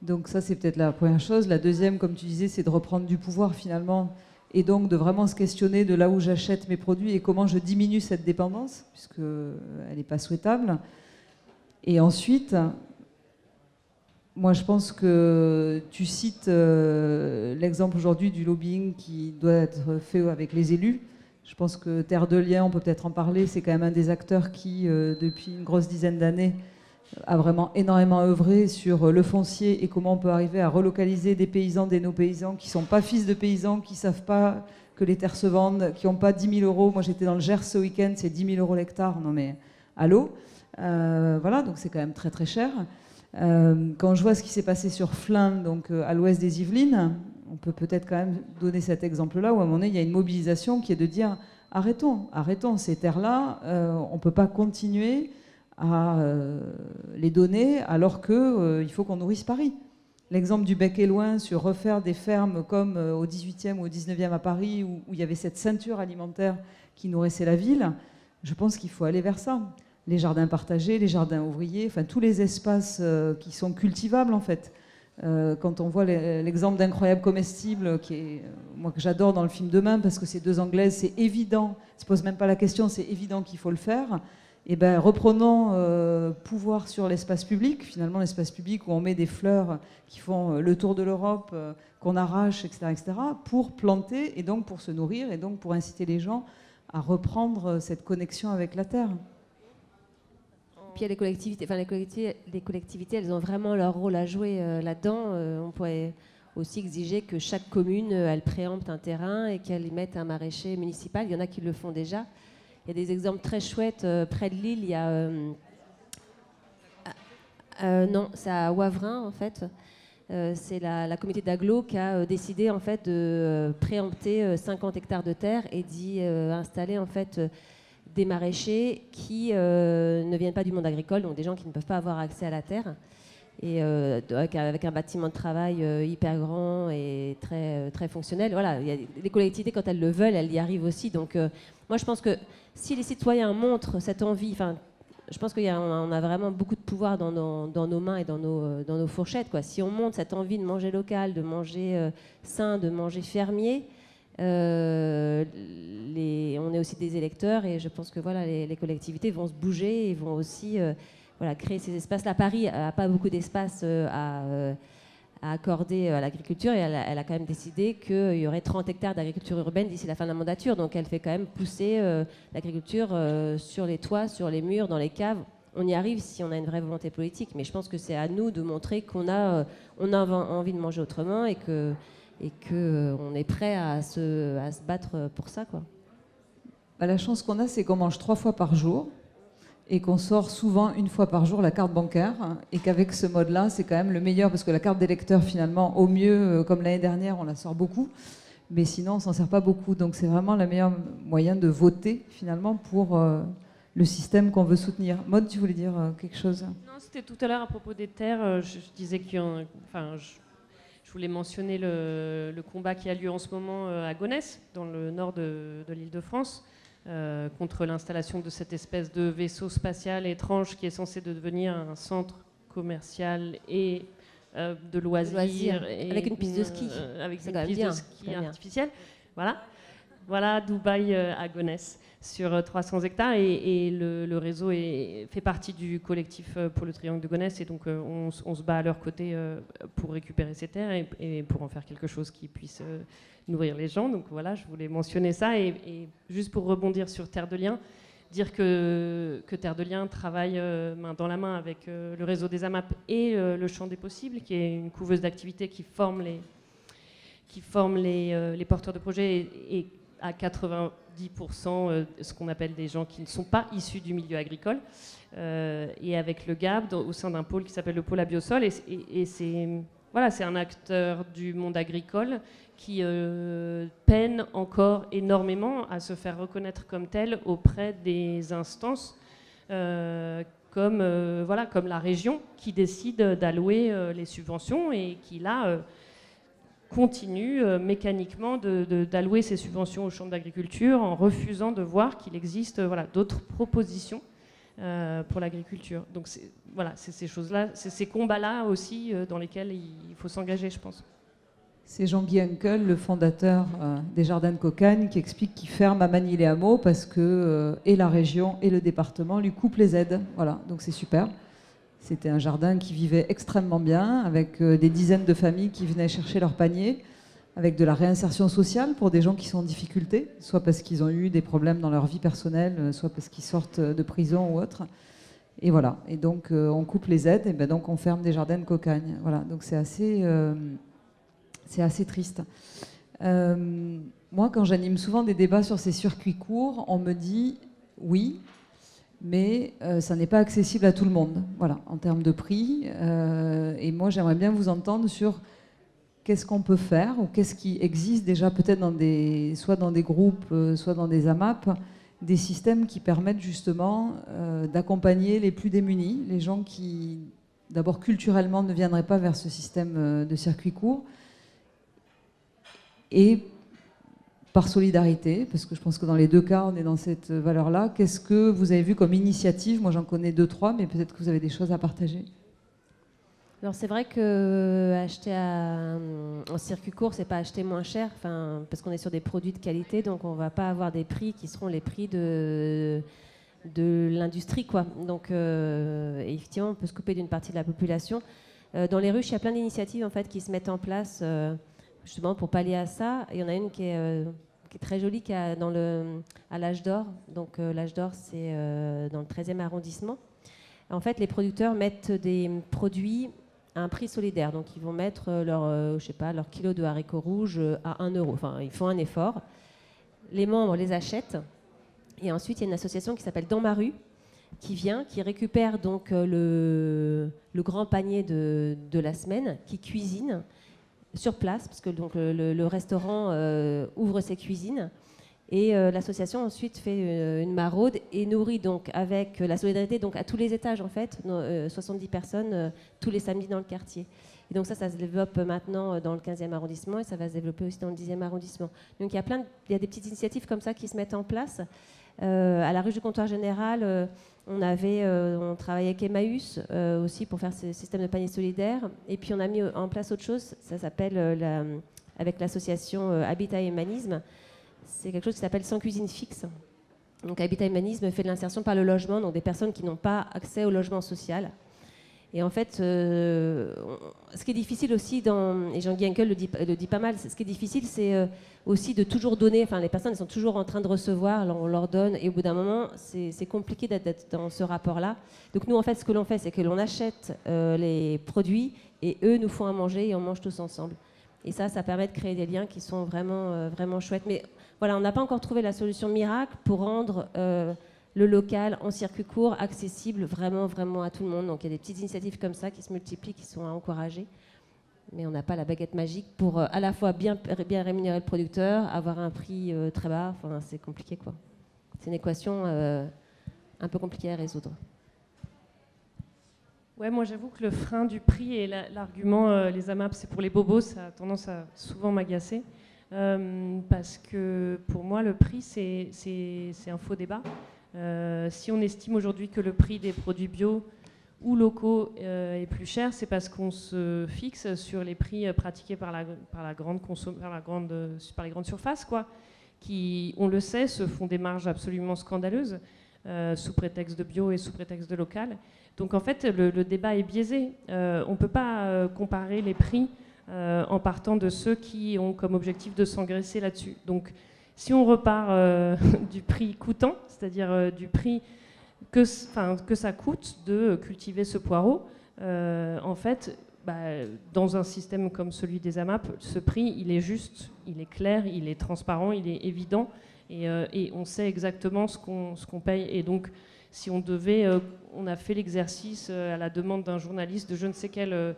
Donc ça, c'est peut-être la première chose. La deuxième, comme tu disais, c'est de reprendre du pouvoir finalement, et donc de vraiment se questionner de là où j'achète mes produits et comment je diminue cette dépendance, puisqu'elle n'est pas souhaitable. Et ensuite, moi je pense que tu cites l'exemple aujourd'hui du lobbying qui doit être fait avec les élus. Je pense que Terre de Liens, on peut peut-être en parler, c'est quand même un des acteurs qui, depuis une grosse dizaine d'années, a vraiment énormément œuvré sur le foncier et comment on peut arriver à relocaliser des paysans, des no-paysans qui ne sont pas fils de paysans, qui ne savent pas que les terres se vendent, qui n'ont pas 10 000 euros. Moi j'étais dans le Gers ce week-end, c'est 10 000 euros l'hectare. Non mais allô, voilà, donc c'est quand même très très cher. Quand je vois ce qui s'est passé sur Flins, donc à l'ouest des Yvelines, on peut peut-être quand même donner cet exemple-là où à un moment donné il y a une mobilisation qui est de dire arrêtons ces terres-là, on ne peut pas continuer à les donner alors qu'il faut qu'on nourrisse Paris. L'exemple du Bec et Loing sur refaire des fermes comme au 18e ou au 19e à Paris où il y avait cette ceinture alimentaire qui nourrissait la ville, je pense qu'il faut aller vers ça. Les jardins partagés, les jardins ouvriers, enfin tous les espaces qui sont cultivables en fait. Quand on voit l'exemple d'Incroyable Comestible, qui est, moi que j'adore dans le film Demain, parce que ces deux Anglaises, c'est évident, ne se pose même pas la question, c'est évident qu'il faut le faire. Et ben, reprenons pouvoir sur l'espace public, finalement l'espace public où on met des fleurs qui font le tour de l'Europe, qu'on arrache, etc., pour planter et donc pour se nourrir et donc pour inciter les gens à reprendre cette connexion avec la terre. Puis il y a les collectivités, elles ont vraiment leur rôle à jouer là-dedans. On pourrait aussi exiger que chaque commune, elle préempte un terrain et qu'elle y mette un maraîcher municipal. Il y en a qui le font déjà. Il y a des exemples très chouettes. Près de Lille, il y a... non, c'est à Wavrin, en fait. C'est la communauté d'agglo qui a décidé, en fait, de préempter 50 hectares de terre et d'y installer, en fait, des maraîchers qui ne viennent pas du monde agricole, donc des gens qui ne peuvent pas avoir accès à la terre. Et avec un bâtiment de travail hyper grand et très, très fonctionnel. Voilà, les collectivités, quand elles le veulent, elles y arrivent aussi. Donc moi, je pense que si les citoyens montrent cette envie, je pense qu'on a vraiment beaucoup de pouvoir dans nos mains et dans nos fourchettes, quoi. Si on montre cette envie de manger local, de manger sain, de manger fermier, on est aussi des électeurs et je pense que voilà, les collectivités vont se bouger et vont aussi... créer ces espaces-là. Paris n'a pas beaucoup d'espace à accorder à l'agriculture et elle a quand même décidé qu'il y aurait 30 hectares d'agriculture urbaine d'ici la fin de la mandature. Donc elle fait quand même pousser l'agriculture sur les toits, sur les murs, dans les caves. On y arrive si on a une vraie volonté politique. Mais je pense que c'est à nous de montrer qu'on a envie de manger autrement et qu'on est prêt à se battre pour ça, quoi. Bah, la chance qu'on a, c'est qu'on mange 3 fois par jour. Et qu'on sort souvent 1 fois par jour la carte bancaire, et qu'avec ce mode-là, c'est quand même le meilleur, parce que la carte d'électeur, finalement, au mieux, comme l'année dernière, on la sort beaucoup, mais sinon, on s'en sert pas beaucoup. Donc c'est vraiment le meilleur moyen de voter, finalement, pour le système qu'on veut soutenir. Maud, tu voulais dire quelque chose ? Non, c'était tout à l'heure à propos des terres. Je disais je voulais mentionner le combat qui a lieu en ce moment à Gonesse, dans le nord de l'Île-de-France, contre l'installation de cette espèce de vaisseau spatial étrange qui est censé devenir un centre commercial et de loisirs. Avec une piste de ski. Avec une piste de ski artificielle. Voilà Dubaï à Gonesse, sur 300 hectares. Et le réseau fait partie du collectif pour le Triangle de Gonesse. Et donc on se bat à leur côté pour récupérer ces terres et pour en faire quelque chose qui puisse... nourrir les gens. Donc voilà, je voulais mentionner ça. Et juste pour rebondir sur Terre de Liens, dire que Terre de Liens travaille main dans la main avec le réseau des AMAP et le Champ des Possibles, qui est une couveuse d'activités qui forme les porteurs de projets et à 90% ce qu'on appelle des gens qui ne sont pas issus du milieu agricole. Et avec le GAB, au sein d'un pôle qui s'appelle le pôle à Biosol. Et c'est un acteur du monde agricole qui peine encore énormément à se faire reconnaître comme tel auprès des instances comme la région qui décide d'allouer les subventions et qui là continue mécaniquement d'allouer ces subventions aux chambres d'agriculture en refusant de voir qu'il existe d'autres propositions pour l'agriculture. Donc c'est ces choses-là, c'est ces combats-là aussi dans lesquels il faut s'engager, je pense. C'est Jean-Guy Henkel, le fondateur des Jardins de Cocagne, qui explique qu'il ferme à Magny-les-Hameaux parce que et la région et le département lui coupent les aides. Voilà, donc c'est super. C'était un jardin qui vivait extrêmement bien, avec des dizaines de familles qui venaient chercher leur panier, avec de la réinsertion sociale pour des gens qui sont en difficulté, soit parce qu'ils ont eu des problèmes dans leur vie personnelle, soit parce qu'ils sortent de prison ou autre. Et voilà. Et donc on coupe les aides, et ben donc on ferme des Jardins de Cocagne. Voilà. Donc c'est assez triste. Moi, quand j'anime souvent des débats sur ces circuits courts, on me dit oui, mais ça n'est pas accessible à tout le monde, voilà, en termes de prix. Et moi, j'aimerais bien vous entendre sur qu'est-ce qu'on peut faire ou qu'est-ce qui existe déjà peut-être soit dans des groupes, soit dans des AMAP, des systèmes qui permettent justement d'accompagner les plus démunis, les gens qui, d'abord culturellement, ne viendraient pas vers ce système de circuit court. Et par solidarité, parce que je pense que dans les deux cas, on est dans cette valeur-là. Qu'est-ce que vous avez vu comme initiative ? Moi, j'en connais 2-3, mais peut-être que vous avez des choses à partager. Alors, c'est vrai que acheter en circuit court, c'est pas acheter moins cher, parce qu'on est sur des produits de qualité, donc on va pas avoir des prix qui seront les prix de l'industrie, quoi. Donc, effectivement, on peut se couper d'une partie de la population. Dans les ruches, il y a plein d'initiatives en fait qui se mettent en place justement pour pallier à ça. Il y en a une qui est très jolie, qui est à l'Âge d'Or. Donc, l'Âge d'Or, c'est dans le 13e arrondissement. En fait, les producteurs mettent des produits à un prix solidaire. Donc, ils vont mettre leur kilo de haricots rouges à 1 euro. Enfin, ils font un effort. Les membres les achètent. Et ensuite, il y a une association qui s'appelle Dans ma rue, qui récupère donc le grand panier de la semaine, qui cuisine sur place, parce que donc, le restaurant ouvre ses cuisines. Et l'association ensuite fait une maraude et nourrit donc avec la solidarité donc à tous les étages en fait, 70 personnes tous les samedis dans le quartier. Et donc ça se développe maintenant dans le 15e arrondissement et ça va se développer aussi dans le 10e arrondissement. Donc il y a des petites initiatives comme ça qui se mettent en place. À la ruche du comptoir général, on travaillait avec Emmaüs aussi pour faire ce système de panier solidaire. Et puis on a mis en place autre chose, ça s'appelle avec l'association Habitat et Humanisme. C'est quelque chose qui s'appelle Sans cuisine fixe. Donc Habitat Humanisme fait de l'insertion par le logement, donc des personnes qui n'ont pas accès au logement social. Et en fait, ce qui est difficile aussi, et Jean-Guy Henkel le dit pas mal, ce qui est difficile, c'est aussi de toujours donner, enfin les personnes elles sont toujours en train de recevoir, on leur donne, et au bout d'un moment, c'est compliqué d'être dans ce rapport-là. Donc nous, en fait, ce que l'on fait, c'est que l'on achète les produits, et eux nous font à manger, et on mange tous ensemble. Et ça permet de créer des liens qui sont vraiment, vraiment chouettes. Mais voilà, on n'a pas encore trouvé la solution miracle pour rendre le local en circuit court accessible vraiment, vraiment à tout le monde. Donc il y a des petites initiatives comme ça qui se multiplient, qui sont à encourager. Mais on n'a pas la baguette magique pour à la fois bien rémunérer le producteur, avoir un prix très bas. Enfin, c'est compliqué, quoi. C'est une équation un peu compliquée à résoudre. Ouais, moi j'avoue que le frein du prix et l'argument les AMAP c'est pour les bobos, ça a tendance à souvent m'agacer. Parce que pour moi le prix c'est un faux débat. Si on estime aujourd'hui que le prix des produits bio ou locaux est plus cher, c'est parce qu'on se fixe sur les prix pratiqués par les grandes surfaces, quoi, qui, on le sait, se font des marges absolument scandaleuses sous prétexte de bio et sous prétexte de local. Donc en fait, le débat est biaisé. On ne peut pas comparer les prix en partant de ceux qui ont comme objectif de s'engraisser là-dessus. Donc si on repart du prix coûtant, c'est-à-dire du prix que ça coûte de cultiver ce poireau, en fait, dans un système comme celui des AMAP, ce prix, il est juste, il est clair, il est transparent, il est évident, et on sait exactement ce qu'on paye. Et donc, si on devait... on a fait l'exercice à la demande d'un journaliste de je ne sais quelle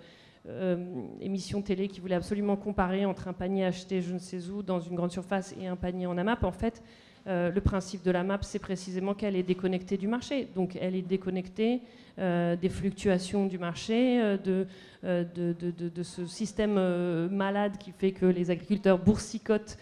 émission télé qui voulait absolument comparer entre un panier acheté je ne sais où dans une grande surface et un panier en AMAP. En fait, le principe de l'AMAP, c'est précisément qu'elle est déconnectée du marché. Donc, elle est déconnectée des fluctuations du marché, de ce système malade qui fait que les agriculteurs boursicotent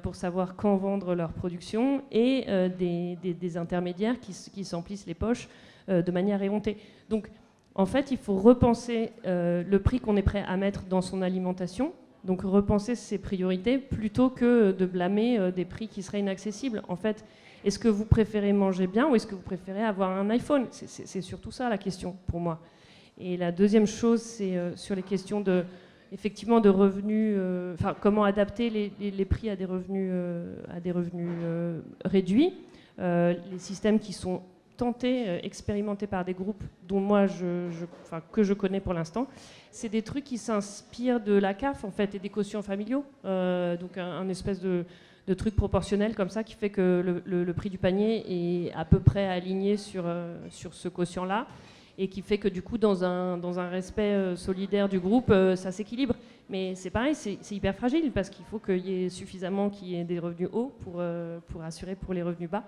pour savoir quand vendre leur production, et des intermédiaires qui s'emplissent les poches de manière éhontée. Donc, en fait, il faut repenser le prix qu'on est prêt à mettre dans son alimentation, donc repenser ses priorités, plutôt que de blâmer des prix qui seraient inaccessibles. En fait, est-ce que vous préférez manger bien ou est-ce que vous préférez avoir un iPhone ? C'est surtout ça la question pour moi. Et la deuxième chose, c'est sur les questions effectivement de revenus, comment adapter les prix à des revenus réduits. Les systèmes qui sont expérimentés par des groupes dont moi que je connais pour l'instant, c'est des trucs qui s'inspirent de la CAF en fait et des quotients familiaux, donc un espèce de truc proportionnel comme ça qui fait que le prix du panier est à peu près aligné sur ce quotient-là, et qui fait que du coup dans un respect solidaire du groupe ça s'équilibre. Mais c'est pareil, c'est hyper fragile parce qu'il faut qu'il y ait suffisamment des revenus hauts pour assurer pour les revenus bas.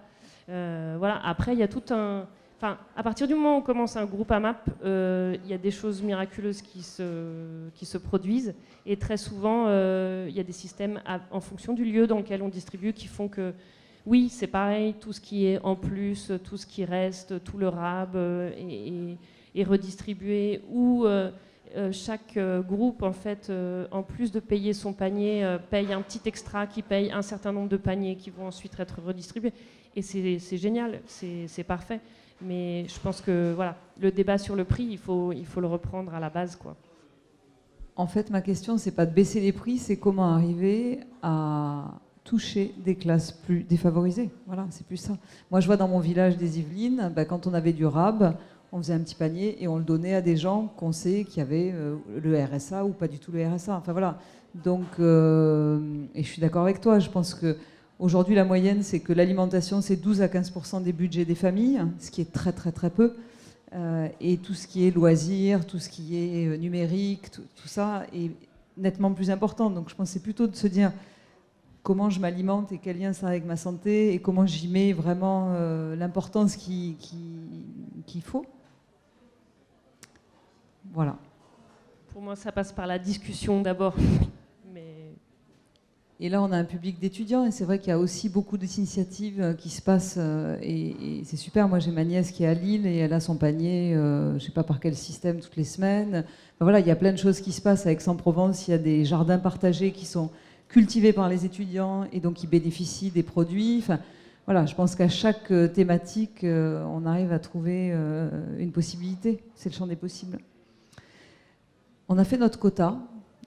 Voilà. Après, il y a tout un... Enfin, à partir du moment où on commence un groupe AMAP, il y a des choses miraculeuses qui se produisent. Et très souvent, il y a des systèmes en fonction du lieu dans lequel on distribue qui font que, oui, c'est pareil, tout ce qui est en plus, tout ce qui reste, tout le RAB est redistribué, ou chaque groupe, en fait, en plus de payer son panier, paye un petit extra qui paye un certain nombre de paniers qui vont ensuite être redistribués. Et c'est génial, c'est parfait. Mais je pense que voilà, le débat sur le prix, il faut le reprendre à la base, quoi. En fait, ma question, c'est pas de baisser les prix, c'est comment arriver à toucher des classes plus défavorisées. Voilà, c'est plus ça. Moi, je vois dans mon village des Yvelines, quand on avait du rab, on faisait un petit panier et on le donnait à des gens qu'on sait qui avaient le RSA ou pas du tout le RSA. Enfin voilà. Donc, et je suis d'accord avec toi. Je pense que aujourd'hui, la moyenne, c'est que l'alimentation, c'est 12 à 15% des budgets des familles, ce qui est très très très peu. Et tout ce qui est loisirs, tout ce qui est numérique, tout ça est nettement plus important. Donc je pense que c'est plutôt de se dire comment je m'alimente et quel lien ça a avec ma santé et comment j'y mets vraiment l'importance qu'il faut. Voilà. Pour moi, ça passe par la discussion d'abord. Et là, on a un public d'étudiants et c'est vrai qu'il y a aussi beaucoup d'initiatives qui se passent et c'est super. Moi, j'ai ma nièce qui est à Lille et elle a son panier, je ne sais pas par quel système, toutes les semaines. Enfin, voilà, il y a plein de choses qui se passent à Aix-en-Provence. Il y a des jardins partagés qui sont cultivés par les étudiants et donc qui bénéficient des produits. Enfin, voilà, je pense qu'à chaque thématique, on arrive à trouver une possibilité. C'est le champ des possibles. On a fait notre quota.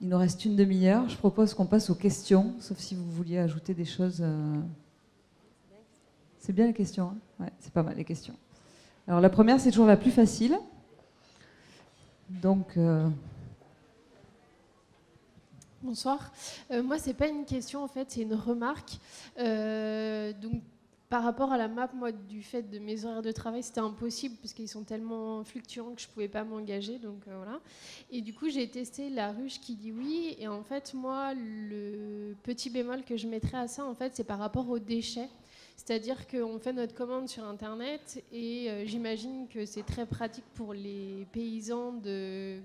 Il nous reste une demi-heure. Je propose qu'on passe aux questions, sauf si vous vouliez ajouter des choses. C'est bien les questions, hein? Ouais, c'est pas mal les questions. Alors la première, c'est toujours la plus facile. Donc. Bonsoir. Moi, c'est pas une question en fait, c'est une remarque. Donc, par rapport à la map, moi, du fait de mes horaires de travail, c'était impossible parce qu'ils sont tellement fluctuants que je pouvais pas m'engager. Donc voilà. Et du coup, j'ai testé la ruche qui dit oui. Et en fait, moi, le petit bémol que je mettrais à ça, en fait, c'est par rapport aux déchets. C'est-à-dire qu'on fait notre commande sur Internet et j'imagine que c'est très pratique pour les paysans de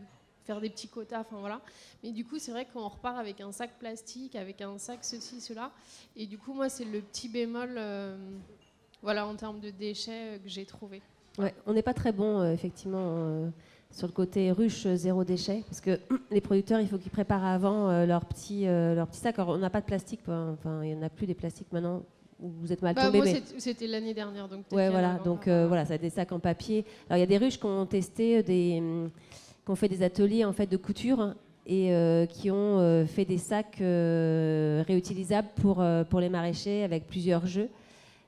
faire des petits quotas, enfin voilà. Mais du coup, c'est vrai qu'on repart avec un sac plastique, avec un sac ceci, cela. Et du coup, moi, c'est le petit bémol, voilà, en termes de déchets que j'ai trouvé. Ouais, on n'est pas très bon, effectivement, sur le côté ruche zéro déchet, parce que les producteurs, il faut qu'ils préparent avant leur petit sac. Alors, on n'a pas de plastique, enfin, il n'y en a plus des plastiques maintenant. Vous êtes mal tombé. Moi, c'était l'année dernière, donc. Ouais, voilà. Donc voilà, ça a des sacs en papier. Alors, il y a des ruches qui ont testé qui ont fait des ateliers en fait de couture et qui ont fait des sacs réutilisables pour les maraîchers avec plusieurs jeux.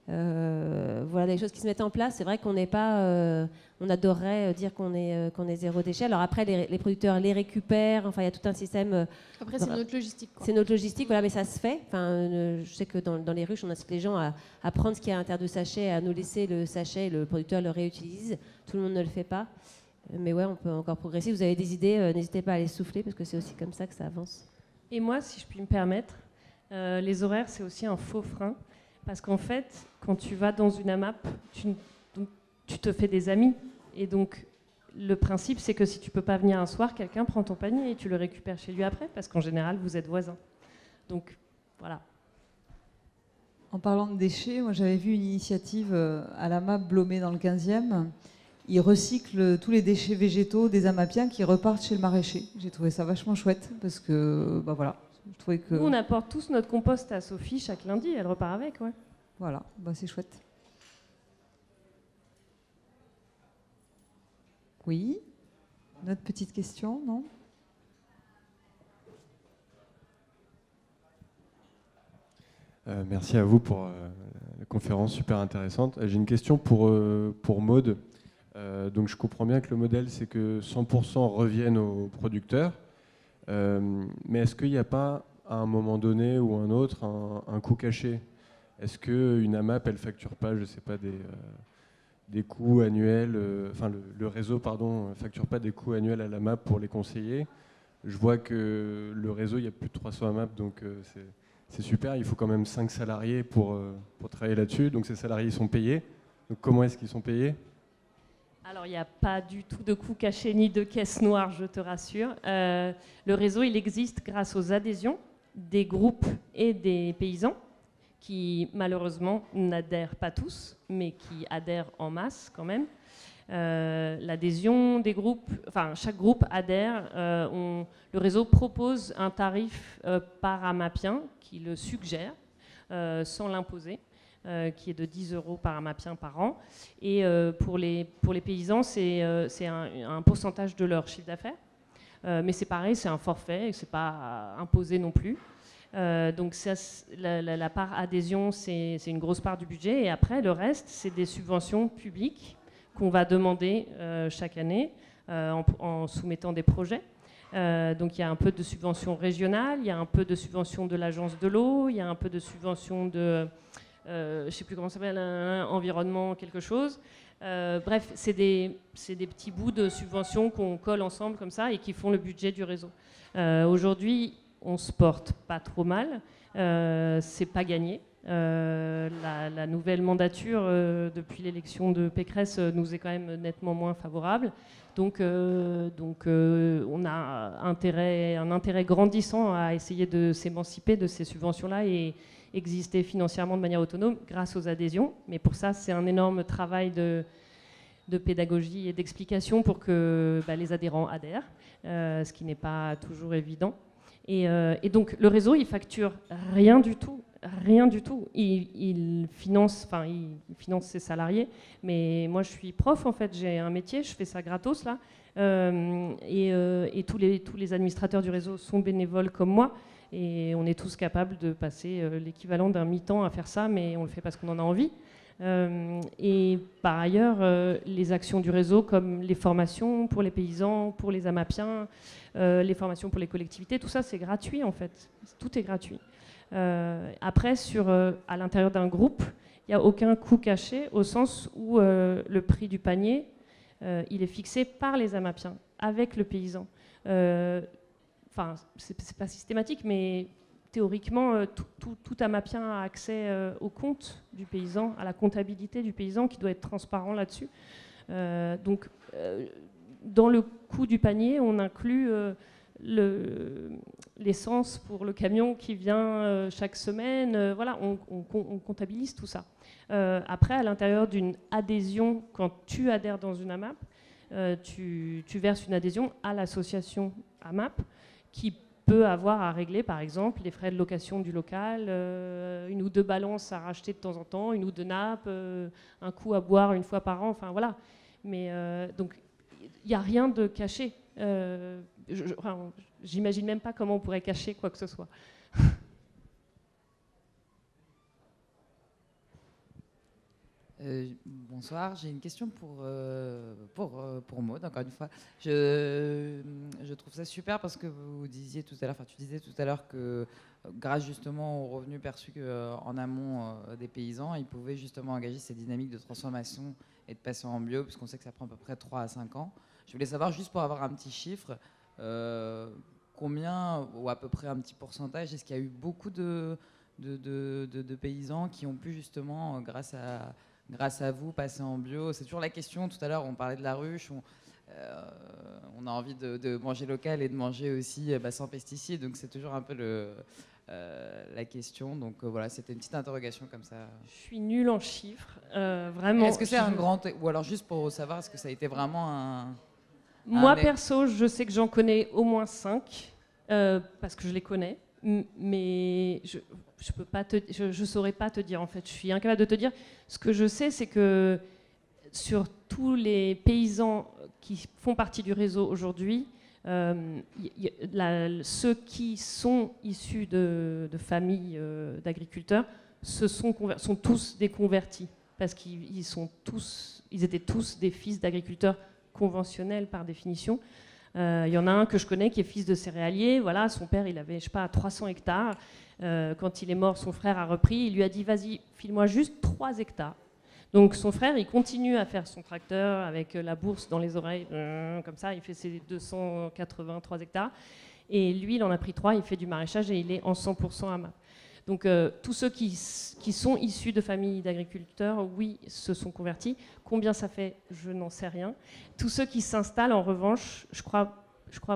Voilà des choses qui se mettent en place. C'est vrai qu'on n'est pas, on adorerait dire qu'on est zéro déchet. Alors après, les producteurs les récupèrent. Enfin, il y a tout un système. Après, c'est notre logistique, quoi. C'est notre logistique, voilà, mais ça se fait. Enfin, je sais que dans les ruches, on incite les gens à prendre ce qu'il y a à l'intérieur du sachet, à nous laisser le sachet. Le producteur le réutilise. Tout le monde ne le fait pas. Mais ouais, on peut encore progresser. Vous avez des idées, n'hésitez pas à les souffler parce que c'est aussi comme ça que ça avance. Et moi, si je puis me permettre, les horaires, c'est aussi un faux frein. Parce qu'en fait, quand tu vas dans une AMAP, tu te fais des amis. Et donc, le principe, c'est que si tu ne peux pas venir un soir, quelqu'un prend ton panier et tu le récupères chez lui après. Parce qu'en général, vous êtes voisins. Donc, voilà. En parlant de déchets, moi j'avais vu une initiative à l'AMAP Blomé dans le 15e. Ils recyclent tous les déchets végétaux des amapiens qui repartent chez le maraîcher. J'ai trouvé ça vachement chouette parce que, voilà, je trouvais que... Nous, on apporte tous notre compost à Sophie chaque lundi, elle repart avec, ouais. Voilà, c'est chouette. Oui, une autre petite question, non ? Merci à vous pour la conférence super intéressante. J'ai une question pour Maud. Donc je comprends bien que le modèle, c'est que 100% reviennent aux producteurs. Mais est-ce qu'il n'y a pas, à un moment donné ou un autre, un coût caché ? Est-ce qu'une AMAP, elle ne facture pas, je ne sais pas, des coûts annuels, enfin le réseau, pardon, ne facture pas des coûts annuels à l'AMAP pour les conseillers ? Je vois que le réseau, il y a plus de 300 AMAP, donc c'est super. Il faut quand même 5 salariés pour travailler là-dessus. Donc ces salariés sont payés. Donc comment est-ce qu'ils sont payés ? Alors, il n'y a pas du tout de coût caché ni de caisse noire, je te rassure. Le réseau, il existe grâce aux adhésions des groupes et des paysans qui, malheureusement, n'adhèrent pas tous, mais qui adhèrent en masse quand même. L'adhésion des groupes, enfin, chaque groupe adhère. Le réseau propose un tarif par amapien qui le suggère sans l'imposer. qui est de 10 € par amapien par an. Et pour les paysans, c'est un pourcentage de leur chiffre d'affaires. Mais c'est pareil, c'est un forfait, c'est pas imposé non plus. Donc la part adhésion, c'est une grosse part du budget. Et après, le reste, c'est des subventions publiques qu'on va demander chaque année en soumettant des projets. Donc il y a un peu de subventions régionales, il y a un peu de subventions de l'agence de l'eau, il y a un peu de subventions de, je ne sais plus comment ça s'appelle, environnement quelque chose. Bref, c'est des petits bouts de subventions qu'on colle ensemble comme ça et qui font le budget du réseau. Aujourd'hui, on se porte pas trop mal, c'est pas gagné. La nouvelle mandature depuis l'élection de Pécresse nous est quand même nettement moins favorable. Donc on a un intérêt grandissant à essayer de s'émanciper de ces subventions-là et exister financièrement de manière autonome grâce aux adhésions. Mais pour ça, c'est un énorme travail de pédagogie et d'explication pour que les adhérents adhèrent, ce qui n'est pas toujours évident. Et donc le réseau, il facture rien du tout. Rien du tout. Il finance ses salariés, mais moi je suis prof en fait, j'ai un métier, je fais ça gratos là, et tous les administrateurs du réseau sont bénévoles comme moi, et on est tous capables de passer l'équivalent d'un mi-temps à faire ça, mais on le fait parce qu'on en a envie. Et par ailleurs, les actions du réseau comme les formations pour les paysans, pour les amapiens, les formations pour les collectivités, tout ça c'est gratuit en fait, tout est gratuit. Après, à l'intérieur d'un groupe, il n'y a aucun coût caché au sens où le prix du panier, il est fixé par les amapiens, avec le paysan. Enfin, c'est pas systématique, mais théoriquement, tout amapien a accès au compte du paysan, à la comptabilité du paysan, qui doit être transparent là-dessus. Donc, dans le coût du panier, on inclut l'essence pour le camion qui vient chaque semaine, voilà, on comptabilise tout ça. Après, à l'intérieur d'une adhésion, quand tu adhères dans une AMAP, tu verses une adhésion à l'association AMAP qui peut avoir à régler, par exemple, les frais de location du local, une ou deux balances à racheter de temps en temps, une ou deux nappes, un coup à boire une fois par an, enfin voilà. Mais donc, il n'y a rien de caché. J'imagine même pas comment on pourrait cacher quoi que ce soit. Bonsoir, j'ai une question pour Maud, encore une fois. Je trouve ça super parce que vous disiez tout à l'heure, tu disais tout à l'heure que grâce justement aux revenus perçus en amont des paysans, ils pouvaient justement engager ces dynamiques de transformation et de passer en bio, puisqu'on sait que ça prend à peu près 3 à 5 ans. Je voulais savoir, juste pour avoir un petit chiffre, combien, ou à peu près un petit pourcentage, est-ce qu'il y a eu beaucoup de paysans qui ont pu justement, grâce à vous, passer en bio? C'est toujours la question. Tout à l'heure, on parlait de la ruche. On a envie de manger local et de manger aussi sans pesticides. Donc, c'est toujours un peu la question. Donc, voilà, c'était une petite interrogation comme ça. Je suis nulle en chiffres, vraiment. Est-ce que c'est un grand... Ou alors, juste pour savoir, est-ce que ça a été vraiment un... Moi, perso, je sais que j'en connais au moins 5, parce que je les connais. Mais je saurais pas te dire en fait. Je suis incapable de te dire. Ce que je sais, c'est que sur tous les paysans qui font partie du réseau aujourd'hui, ceux qui sont issus de familles d'agriculteurs sont tous des convertis parce qu'ils étaient tous des fils d'agriculteurs conventionnels par définition. Il y en a un que je connais qui est fils de céréalier. Voilà, son père, il avait, je sais pas, 300 hectares. Quand il est mort, son frère a repris. Il lui a dit, vas-y, file-moi juste 3 hectares. Donc son frère, il continue à faire son tracteur avec la bourse dans les oreilles, comme ça. Il fait ses 283 hectares. Et lui, il en a pris 3. Il fait du maraîchage et il est en 100% AMAP. Donc tous ceux qui sont issus de familles d'agriculteurs, oui, se sont convertis. Combien ça fait, je n'en sais rien. Tous ceux qui s'installent, en revanche, je crois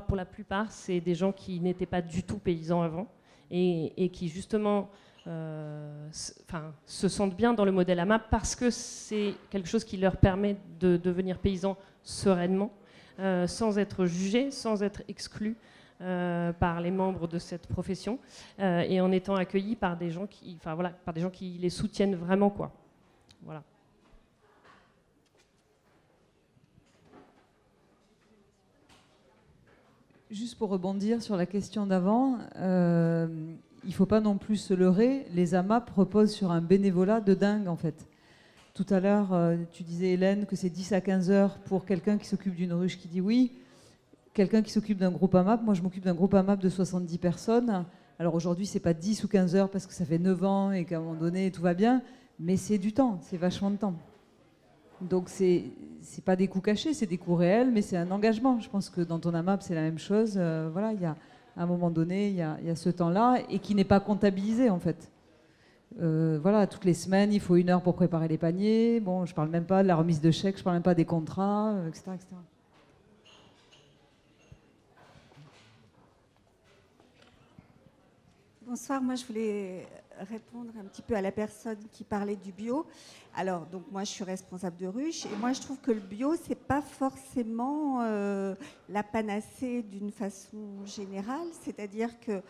pour la plupart, c'est des gens qui n'étaient pas du tout paysans avant et qui justement se sentent bien dans le modèle AMAP parce que c'est quelque chose qui leur permet de devenir paysans sereinement, sans être jugés, sans être exclus. par les membres de cette profession et en étant accueillis par des gens qui, enfin voilà, par des gens qui les soutiennent vraiment, quoi. Voilà. Juste pour rebondir sur la question d'avant, il ne faut pas non plus se leurrer, les AMAP reposent sur un bénévolat de dingue en fait. Tout à l'heure, tu disais Hélène que c'est 10 à 15 heures pour quelqu'un qui s'occupe d'une ruche qui dit oui. Quelqu'un qui s'occupe d'un groupe AMAP, moi je m'occupe d'un groupe AMAP de 70 personnes. Alors aujourd'hui, c'est pas 10 ou 15 heures parce que ça fait 9 ans et qu'à un moment donné, tout va bien, mais c'est du temps, c'est vachement de temps. Donc c'est pas des coûts cachés, c'est des coûts réels, mais c'est un engagement. Je pense que dans ton AMAP, c'est la même chose. Voilà, il y a, à un moment donné, il y a ce temps-là et qui n'est pas comptabilisé en fait. Voilà, toutes les semaines, il faut 1 heure pour préparer les paniers. Bon, je parle même pas de la remise de chèques, je parle même pas des contrats, etc., etc. Bonsoir, moi je voulais répondre un petit peu à la personne qui parlait du bio. Alors, donc moi je suis responsable de ruche et moi je trouve que le bio, c'est pas forcément la panacée d'une façon générale. C'est-à-dire que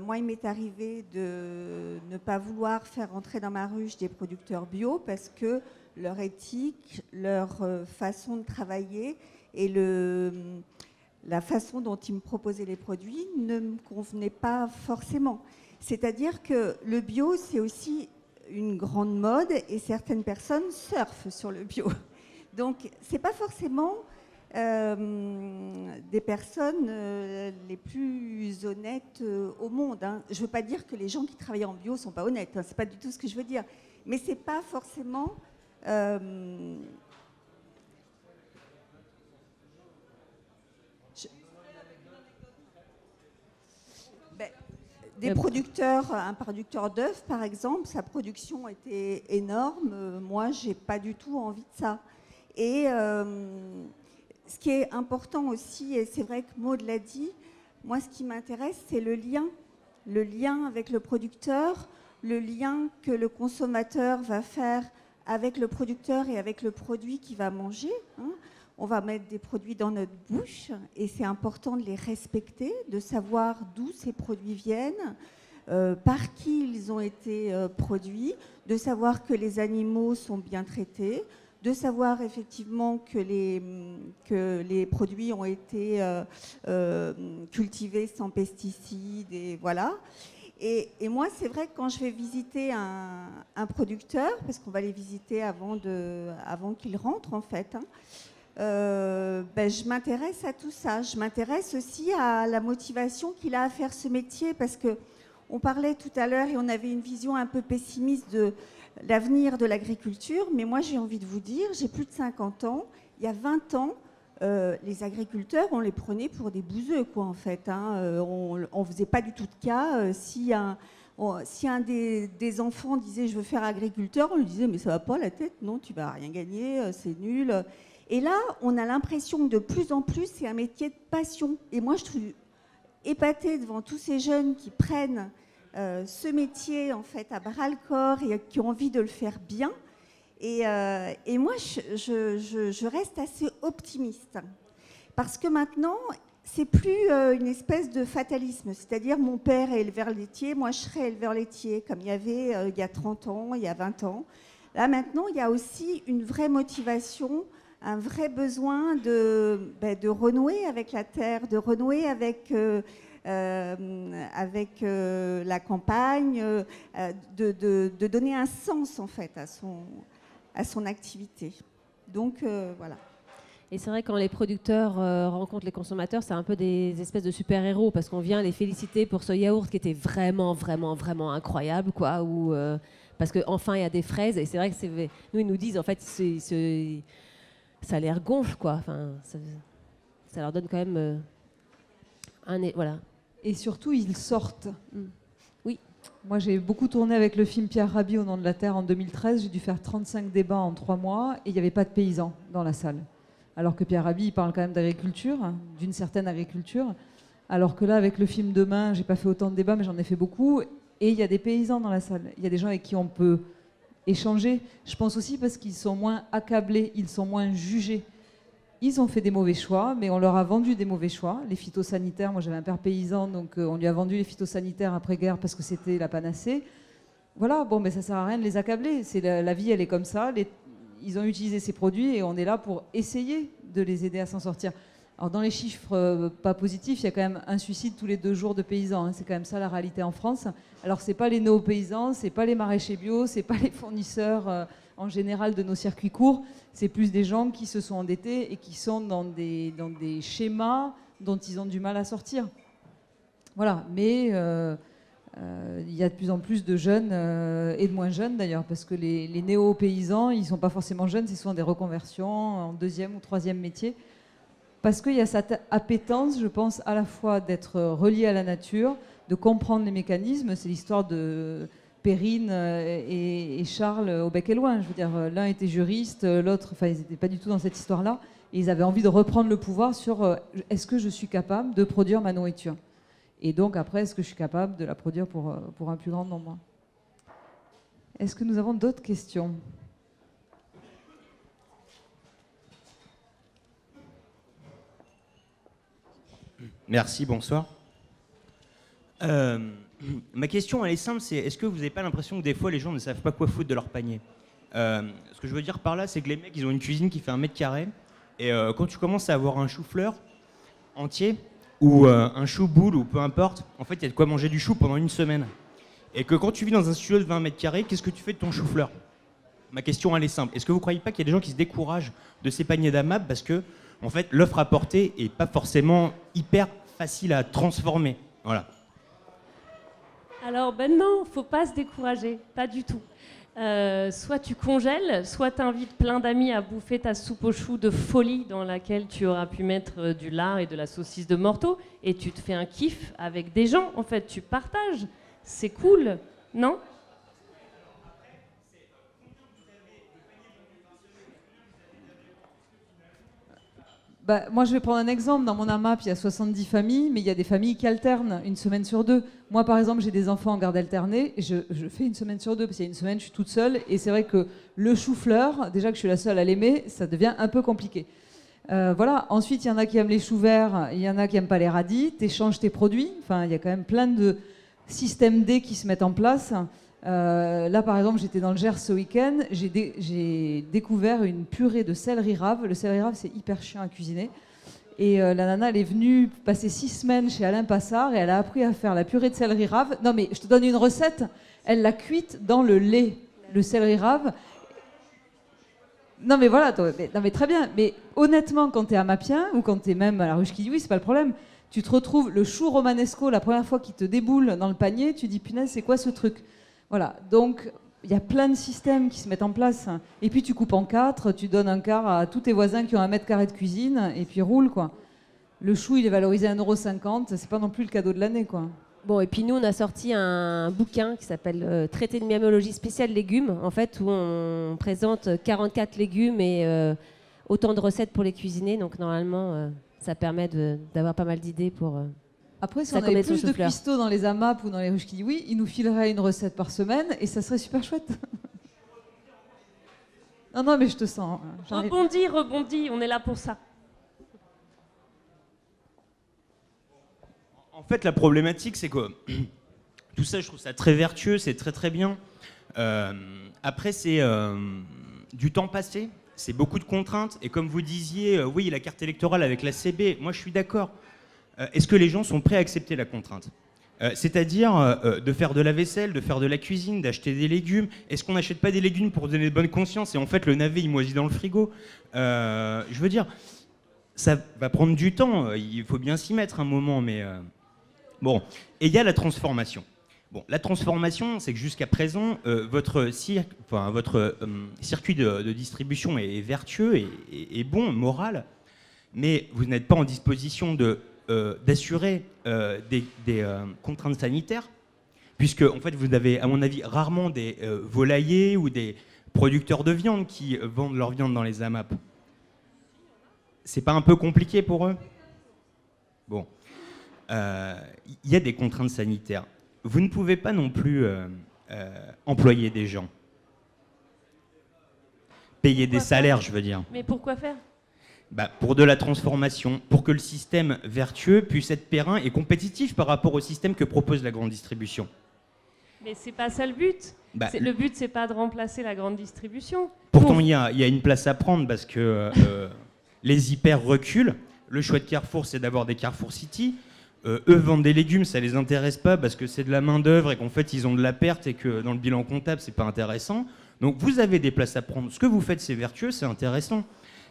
moi il m'est arrivé de ne pas vouloir faire entrer dans ma ruche des producteurs bio parce que leur éthique, leur façon de travailler et la façon dont ils me proposaient les produits ne me convenait pas forcément. C'est-à-dire que le bio, c'est aussi une grande mode et certaines personnes surfent sur le bio. Donc, ce n'est pas forcément des personnes les plus honnêtes au monde. Hein. Je ne veux pas dire que les gens qui travaillent en bio ne sont pas honnêtes. Hein. Ce n'est pas du tout ce que je veux dire. Mais ce n'est pas forcément... Des producteurs, un producteur d'œufs par exemple, sa production était énorme. Moi, j'ai pas du tout envie de ça. Et ce qui est important aussi, et c'est vrai que Maud l'a dit, moi ce qui m'intéresse, c'est le lien avec le producteur, le lien que le consommateur va faire avec le producteur et avec le produit qu'il va manger. Hein. On va mettre des produits dans notre bouche et c'est important de les respecter, de savoir d'où ces produits viennent, par qui ils ont été produits, de savoir que les animaux sont bien traités, de savoir effectivement que les produits ont été cultivés sans pesticides et voilà. Et moi, c'est vrai que quand je vais visiter un producteur, parce qu'on va les visiter avant qu'ils rentrent en fait, hein, je m'intéresse à tout ça. Je m'intéresse aussi à la motivation qu'il a à faire ce métier parce qu'on parlait tout à l'heure et on avait une vision un peu pessimiste de l'avenir de l'agriculture. Mais moi, j'ai envie de vous dire, j'ai plus de 50 ans. Il y a 20 ans, les agriculteurs, on les prenait pour des bouseux, quoi, en fait. Hein. On ne faisait pas du tout de cas. Si un des enfants disait « je veux faire agriculteur », on lui disait « mais ça va pas la tête, non, tu vas rien gagner, c'est nul ». Et là, on a l'impression que de plus en plus, c'est un métier de passion. Et moi, je suis épatée devant tous ces jeunes qui prennent ce métier en fait à bras-le-corps et qui ont envie de le faire bien. Et moi, je reste assez optimiste. Parce que maintenant, c'est plus une espèce de fatalisme. C'est-à-dire, mon père est éleveur laitier, moi, je serai éleveur laitier, comme il y avait il y a 30 ans, il y a 20 ans. Là, maintenant, il y a aussi une vraie motivation, un vrai besoin de renouer avec la terre, de renouer avec la campagne, de donner un sens en fait à son activité. Donc voilà. Et c'est vrai que quand les producteurs rencontrent les consommateurs, c'est un peu des espèces de super-héros parce qu'on vient les féliciter pour ce yaourt qui était vraiment, vraiment, vraiment incroyable, quoi. Ou parce qu'enfin il y a des fraises et c'est vrai que nous ils nous disent en fait ça les regonfle, quoi. Enfin, ça leur donne quand même voilà. Et surtout, ils sortent. Oui. Moi, j'ai beaucoup tourné avec le film Pierre Rabhi au nom de la Terre en 2013. J'ai dû faire 35 débats en 3 mois et il n'y avait pas de paysans dans la salle. Alors que Pierre Rabhi, il parle quand même d'agriculture, d'une certaine agriculture. Alors que là, avec le film Demain, j'ai pas fait autant de débats, mais j'en ai fait beaucoup. Et il y a des paysans dans la salle. Il y a des gens avec qui on peut échanger. Je pense aussi parce qu'ils sont moins accablés, ils sont moins jugés. ils ont fait des mauvais choix, mais on leur a vendu des mauvais choix. Les phytosanitaires, moi j'avais un père paysan, donc on lui a vendu les phytosanitaires après-guerre parce que c'était la panacée. Voilà, bon, mais ça sert à rien de les accabler. La vie, elle est comme ça. Ils ont utilisé ces produits et on est là pour essayer de les aider à s'en sortir. Alors dans les chiffres pas positifs, il y a quand même un suicide tous les 2 jours de paysans. Hein. C'est quand même ça la réalité en France. Alors c'est pas les néo-paysans, c'est pas les maraîchers bio, c'est pas les fournisseurs en général de nos circuits courts. C'est plus des gens qui se sont endettés et qui sont dans des schémas dont ils ont du mal à sortir. Voilà, mais il y a de plus en plus de jeunes et de moins jeunes d'ailleurs, parce que les néo-paysans, ils ne sont pas forcément jeunes, c'est souvent des reconversions en 2e ou 3e métier. Parce qu'il y a cette appétence, je pense, à la fois d'être relié à la nature, de comprendre les mécanismes. C'est l'histoire de Perrine et Charles au bec et loin. Je veux dire, l'un était juriste, l'autre, enfin, ils n'étaient pas du tout dans cette histoire-là. Et ils avaient envie de reprendre le pouvoir sur est-ce que je suis capable de produire ma nourriture ? Et donc après, est-ce que je suis capable de la produire pour un plus grand nombre ? Est-ce que nous avons d'autres questions ? Merci, bonsoir. Ma question, elle est simple, c'est est-ce que vous n'avez pas l'impression que des fois, les gens ne savent pas quoi foutre de leur panier ? Ce que je veux dire par là, c'est que les mecs, ils ont une cuisine qui fait 1 mètre carré, et quand tu commences à avoir un chou-fleur entier, ou un chou boule, ou peu importe, en fait, il y a de quoi manger du chou pendant 1 semaine. Et que quand tu vis dans un studio de 20 mètres carrés, qu'est-ce que tu fais de ton chou-fleur ? Ma question, elle est simple. Est-ce que vous ne croyez pas qu'il y a des gens qui se découragent de ces paniers d'AMAP parce que, en fait, l'offre apportée n'est pas forcément hyper facile à transformer ? Voilà. Alors, ben non, faut pas se décourager, pas du tout. Soit tu congèles, soit tu invites plein d'amis à bouffer ta soupe aux choux de folie dans laquelle tu auras pu mettre du lard et de la saucisse de morteau, et tu te fais un kiff avec des gens, en fait, tu partages. C'est cool, non ? Bah, moi, je vais prendre un exemple. Dans mon AMAP, il y a 70 familles, mais il y a des familles qui alternent 1 semaine sur 2. Moi, par exemple, j'ai des enfants en garde alternée. Et je fais 1 semaine sur 2, parce qu'il y a 1 semaine, je suis toute seule. Et c'est vrai que le chou-fleur, déjà que je suis la seule à l'aimer, ça devient un peu compliqué. Voilà. Ensuite, il y en a qui aiment les choux verts, il y en a qui n'aiment pas les radis. Tu échanges tes produits. Enfin, il y a quand même plein de systèmes D qui se mettent en place. Là, par exemple, j'étais dans le Gers ce week-end, j'ai découvert une purée de céleri rave. Le céleri rave, c'est hyper chiant à cuisiner. Et la nana, elle est venue passer 6 semaines chez Alain Passard et elle a appris à faire la purée de céleri rave. Non, mais je te donne une recette. Elle l'a cuite dans le lait, le céleri rave. Non, mais voilà, non, mais très bien. Mais honnêtement, quand tu es amapien ou quand tu es même à la ruche qui dit oui, c'est pas le problème. Tu te retrouves le chou romanesco la première fois qu'il te déboule dans le panier, tu dis punaise, c'est quoi ce truc ? Voilà, donc il y a plein de systèmes qui se mettent en place. Et puis tu coupes en 4, tu donnes un quart à tous tes voisins qui ont 1 mètre carré de cuisine, et puis roule, quoi. Le chou, il est valorisé à 1,50 €, c'est pas non plus le cadeau de l'année, quoi. Bon, et puis nous, on a sorti un bouquin qui s'appelle Traité de miamologie spéciale légumes, en fait, où on présente 44 légumes et autant de recettes pour les cuisiner. Donc normalement, ça permet d'avoir pas mal d'idées pour... Après, si on avait plus de cuistots dans les AMAP ou dans les ruches qui disent oui, ils nous fileraient une recette par semaine et ça serait super chouette. Non, mais je te sens. Rebondis, on est là pour ça. En fait, la problématique, c'est que tout ça, je trouve ça très vertueux, c'est très très bien. Après, c'est du temps passé, c'est beaucoup de contraintes. Et comme vous disiez, oui, la carte électorale avec la CB, moi je suis d'accord. Est-ce que les gens sont prêts à accepter la contrainte ? C'est-à-dire de faire de la vaisselle, de faire de la cuisine, d'acheter des légumes. Est-ce qu'on n'achète pas des légumes pour donner de bonne conscience et en fait le navet il moisit dans le frigo ? Je veux dire, ça va prendre du temps, il faut bien s'y mettre un moment, mais bon. Et il y a la transformation. Bon, la transformation, c'est que jusqu'à présent, votre circuit de distribution est vertueux et bon, moral, mais vous n'êtes pas en disposition d'assurer des contraintes sanitaires, puisque en fait vous avez, à mon avis, rarement des volaillers ou des producteurs de viande qui vendent leur viande dans les AMAP. C'est pas un peu compliqué pour eux ? Bon, il y a des contraintes sanitaires. Vous ne pouvez pas non plus employer des gens, payer des salaires, je veux dire. Mais pourquoi faire ? pour de la transformation, pour que le système vertueux puisse être périn et compétitif par rapport au système que propose la grande distribution. Mais c'est pas ça le but. Le but, c'est pas de remplacer la grande distribution. Pourtant, il y a une place à prendre parce que les hyper reculent. Le choix de Carrefour, c'est d'avoir des Carrefour City. Eux vendent des légumes, ça les intéresse pas parce que c'est de la main d'œuvre et qu'en fait ils ont de la perte et que dans le bilan comptable c'est pas intéressant. Donc vous avez des places à prendre. Ce que vous faites c'est vertueux, c'est intéressant,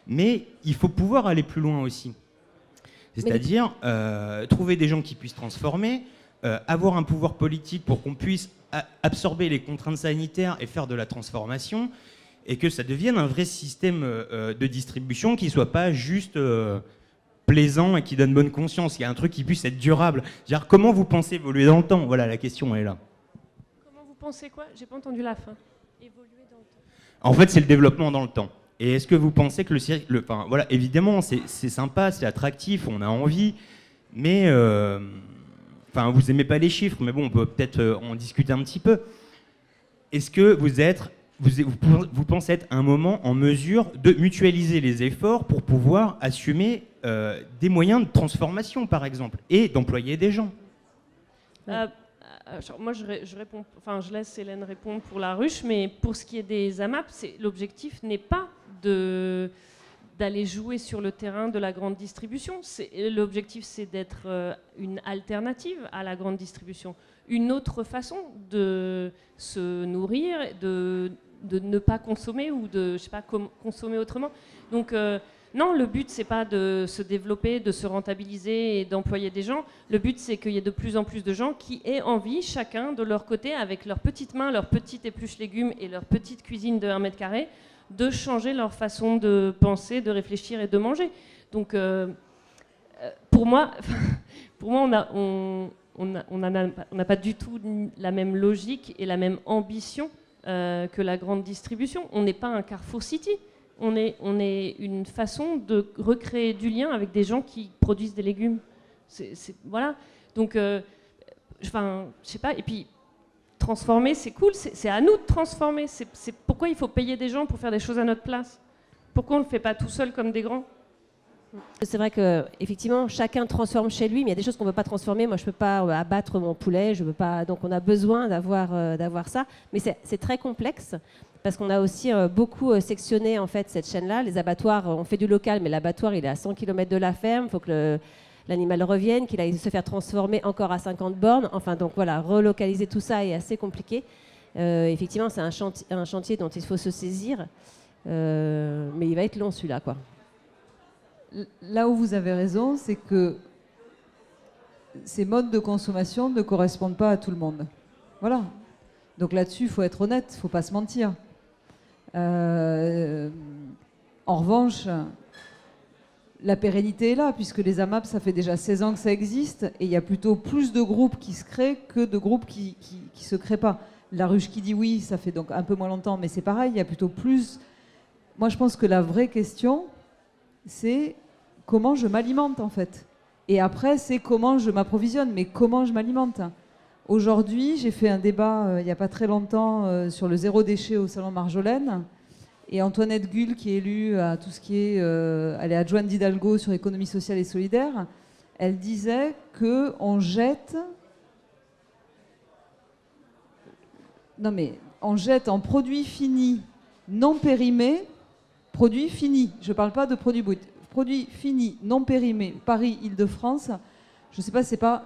mais il faut pouvoir aller plus loin aussi. C'est-à-dire trouver des gens qui puissent transformer, avoir un pouvoir politique pour qu'on puisse absorber les contraintes sanitaires et faire de la transformation et que ça devienne un vrai système de distribution qui soit pas juste plaisant et qui donne bonne conscience. Il y a un truc qui puisse être durable. C'est-à-dire, comment vous pensez évoluer dans le temps? Voilà, la question est là. Comment vous pensez quoi? J'ai pas entendu la fin. Évoluer dans le temps. En fait, c'est le développement dans le temps. Et est-ce que vous pensez que enfin, voilà, évidemment, c'est sympa, c'est attractif, on a envie, mais enfin, vous aimez pas les chiffres, mais bon, on peut peut-être en discuter un petit peu. Est-ce que vous pensez être à un moment en mesure de mutualiser les efforts pour pouvoir assumer des moyens de transformation, par exemple, et d'employer des gens? Moi, je réponds, enfin, je laisse Hélène répondre pour la ruche, mais pour ce qui est des AMAP, l'objectif n'est pas d'aller jouer sur le terrain de la grande distribution. L'objectif, c'est d'être une alternative à la grande distribution, une autre façon de se nourrir, de ne pas consommer ou de, je sais pas, consommer autrement. Donc non, le but c'est pas de se développer, de se rentabiliser et d'employer des gens. Le but c'est qu'il y ait de plus en plus de gens qui aient envie, chacun de leur côté, avec leurs petites mains, leurs petites épluches légumes et leur petite cuisine de 1 mètre carré, de changer leur façon de penser, de réfléchir et de manger. Donc pour moi, on n'a pas du tout la même logique et la même ambition que la grande distribution. On n'est pas un Carrefour City. On est une façon de recréer du lien avec des gens qui produisent des légumes. Voilà. Donc, enfin, je sais pas. Et puis, transformer, c'est cool. C'est à nous de transformer. Pourquoi il faut payer des gens pour faire des choses à notre place? Pourquoi on ne le fait pas tout seul comme des grands? C'est vrai qu'effectivement, chacun transforme chez lui, mais il y a des choses qu'on ne peut pas transformer. Moi, je ne peux pas abattre mon poulet, je veux pas... donc on a besoin d'avoir ça. Mais c'est très complexe, parce qu'on a aussi beaucoup sectionné en fait, cette chaîne-là. Les abattoirs, on fait du local, mais l'abattoir, il est à 100 km de la ferme. Il faut que l'animal revienne, qu'il aille se faire transformer encore à 50 bornes. Enfin, donc voilà, relocaliser tout ça est assez compliqué. Effectivement, c'est un chantier dont il faut se saisir, mais il va être long celui-là, quoi. Là où vous avez raison, c'est que ces modes de consommation ne correspondent pas à tout le monde. Voilà. Donc là-dessus, il faut être honnête, il ne faut pas se mentir. En revanche, la pérennité est là, puisque les AMAP, ça fait déjà 16 ans que ça existe, et il y a plutôt plus de groupes qui se créent que de groupes qui ne se créent pas. La ruche qui dit oui, ça fait donc un peu moins longtemps, mais c'est pareil, il y a plutôt plus... Moi, je pense que la vraie question, c'est comment je m'alimente en fait. Et après, c'est comment je m'approvisionne, mais comment je m'alimente. Aujourd'hui, j'ai fait un débat il n'y a pas très longtemps sur le zéro déchet au Salon Marjolaine. Et Antoinette Gull, qui est élue à tout ce qui est... elle est adjointe d'Hidalgo sur l'économie sociale et solidaire. Elle disait qu'on jette... Non mais, on jette en produits finis non périmés, produits finis. Je ne parle pas de produits bruts. Produits finis, non périmés, Paris, Île-de-France, je ne sais pas, c'est pas...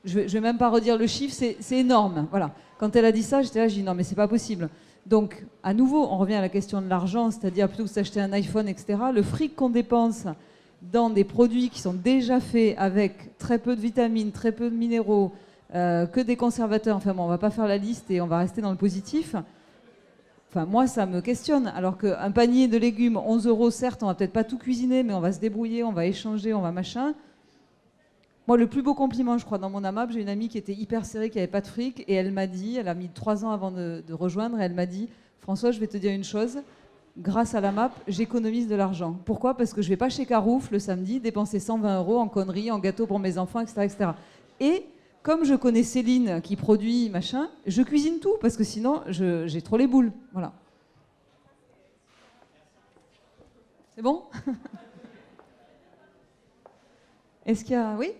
Je ne vais même pas redire le chiffre, c'est énorme. Voilà. Quand elle a dit ça, j'étais là, j'ai dit non, mais c'est pas possible. Donc, à nouveau, on revient à la question de l'argent, c'est-à-dire plutôt que s'acheter un iPhone, etc., le fric qu'on dépense dans des produits qui sont déjà faits avec très peu de vitamines, très peu de minéraux, que des conservateurs, enfin bon, on ne va pas faire la liste et on va rester dans le positif. Enfin, moi, ça me questionne. Alors qu'un panier de légumes, 11 €, certes, on va peut-être pas tout cuisiner, mais on va se débrouiller, on va échanger, on va machin. Moi, le plus beau compliment, je crois, dans mon AMAP, j'ai une amie qui était hyper serrée, qui n'avait pas de fric, et elle m'a dit, elle a mis 3 ans avant de rejoindre, et elle m'a dit, François, je vais te dire une chose, grâce à l'AMAP, j'économise de l'argent. Pourquoi? Parce que je ne vais pas chez Carouf le samedi dépenser 120 € en conneries, en gâteaux pour mes enfants, etc., etc. Et comme je connais Céline qui produit machin, je cuisine tout parce que sinon j'ai trop les boules. Voilà. C'est bon? Est-ce qu'il y a... Oui.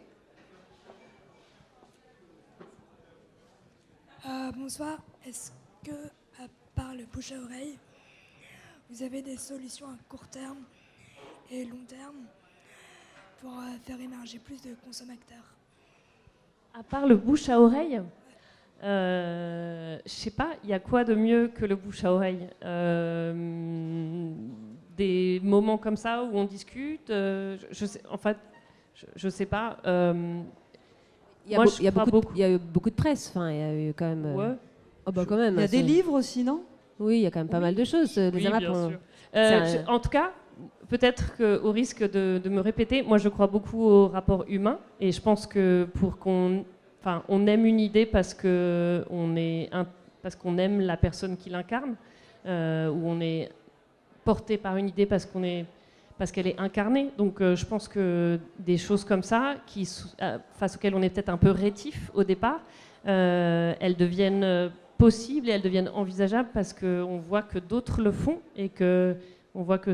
Bonsoir. Est-ce que, à part le bouche à oreille, vous avez des solutions à court terme et long terme pour faire émerger plus de consommateurs? À part le bouche à oreille, je sais pas, il y a quoi de mieux que le bouche à oreille? Des moments comme ça où on discute, je sais, en fait, je sais pas. Il y a eu beaucoup de presse, enfin, il y a eu quand même. Ouais. Quand même. Il y a des livres aussi, non? Oui, il y a quand même pas mal de choses. Les AMAP bien ont... sûr. En tout cas, peut-être qu'au risque de me répéter, moi je crois beaucoup au rapport humain et je pense que pour qu'on aime une idée parce qu'on aime la personne qui l'incarne, ou on est porté par une idée parce qu'elle est incarnée. Donc je pense que des choses comme ça, face auxquelles on est peut-être un peu rétif au départ, elles deviennent possibles et elles deviennent envisageables parce qu'on voit que d'autres le font et que on voit que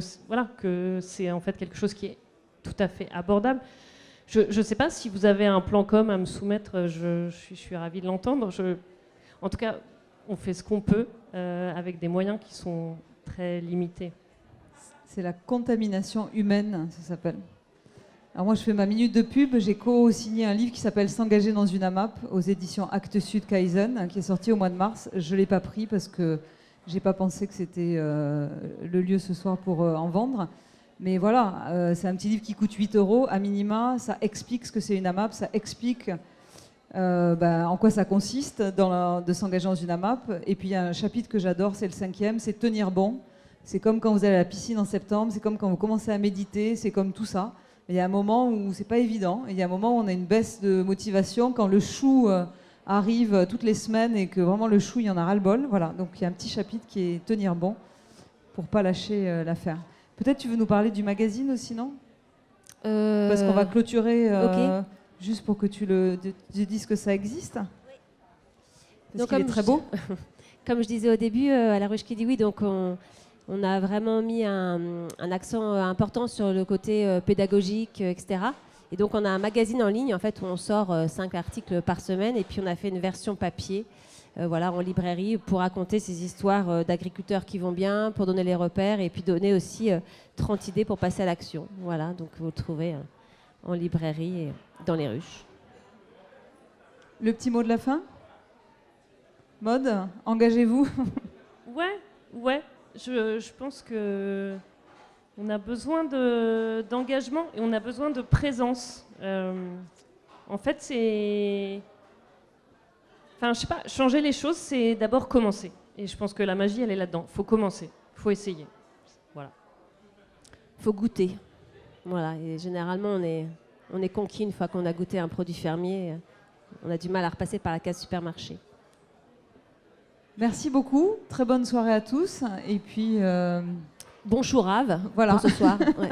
c'est en fait quelque chose qui est tout à fait abordable. Je ne sais pas si vous avez un plan com à me soumettre, je suis ravie de l'entendre. En tout cas, on fait ce qu'on peut avec des moyens qui sont très limités. C'est la contamination humaine, ça s'appelle. Alors moi, je fais ma minute de pub. J'ai co-signé un livre qui s'appelle S'engager dans une AMAP aux éditions Actes Sud Kaizen, qui est sorti au mois de mars. Je ne l'ai pas pris parce que je n'ai pas pensé que c'était le lieu ce soir pour en vendre. Mais voilà, c'est un petit livre qui coûte 8 € à minima. Ça explique ce que c'est une AMAP, ça explique en quoi ça consiste de s'engager dans une AMAP. Et puis il y a un chapitre que j'adore, c'est le 5e, c'est tenir bon. C'est comme quand vous allez à la piscine en septembre, c'est comme quand vous commencez à méditer, c'est comme tout ça. Il y a un moment où c'est pas évident, il y a un moment où on a une baisse de motivation quand le chou arrive toutes les semaines et que vraiment le chou, il y en a ras-le-bol. Voilà, donc il y a un petit chapitre qui est tenir bon pour pas lâcher l'affaire. Peut-être tu veux nous parler du magazine aussi, non? Parce qu'on va clôturer juste pour que tu dises que ça existe. Oui. Parce qu'il est très beau. Comme je disais au début, à La Ruche qui dit oui, donc on a vraiment mis un accent important sur le côté pédagogique, etc. Et donc on a un magazine en ligne en fait où on sort 5 articles par semaine et puis on a fait une version papier en librairie pour raconter ces histoires d'agriculteurs qui vont bien, pour donner les repères et puis donner aussi 30 idées pour passer à l'action. Voilà, donc vous le trouvez en librairie et dans les ruches. Le petit mot de la fin? Maude, engagez-vous. Ouais. Je pense que on a besoin d'engagement et on a besoin de présence. En fait, je sais pas, changer les choses, c'est d'abord commencer. Et je pense que la magie, elle est là-dedans. Il faut commencer, il faut essayer. Voilà. Il faut goûter. Voilà. Et généralement, on est conquis une fois qu'on a goûté un produit fermier. On a du mal à repasser par la case supermarché. Merci beaucoup. Très bonne soirée à tous. Et puis... Bon chourave voilà. pour ce soir. Ouais.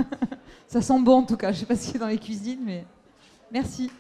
Ça sent bon en tout cas. Je ne sais pas ce qu'il y a dans les cuisines, mais merci.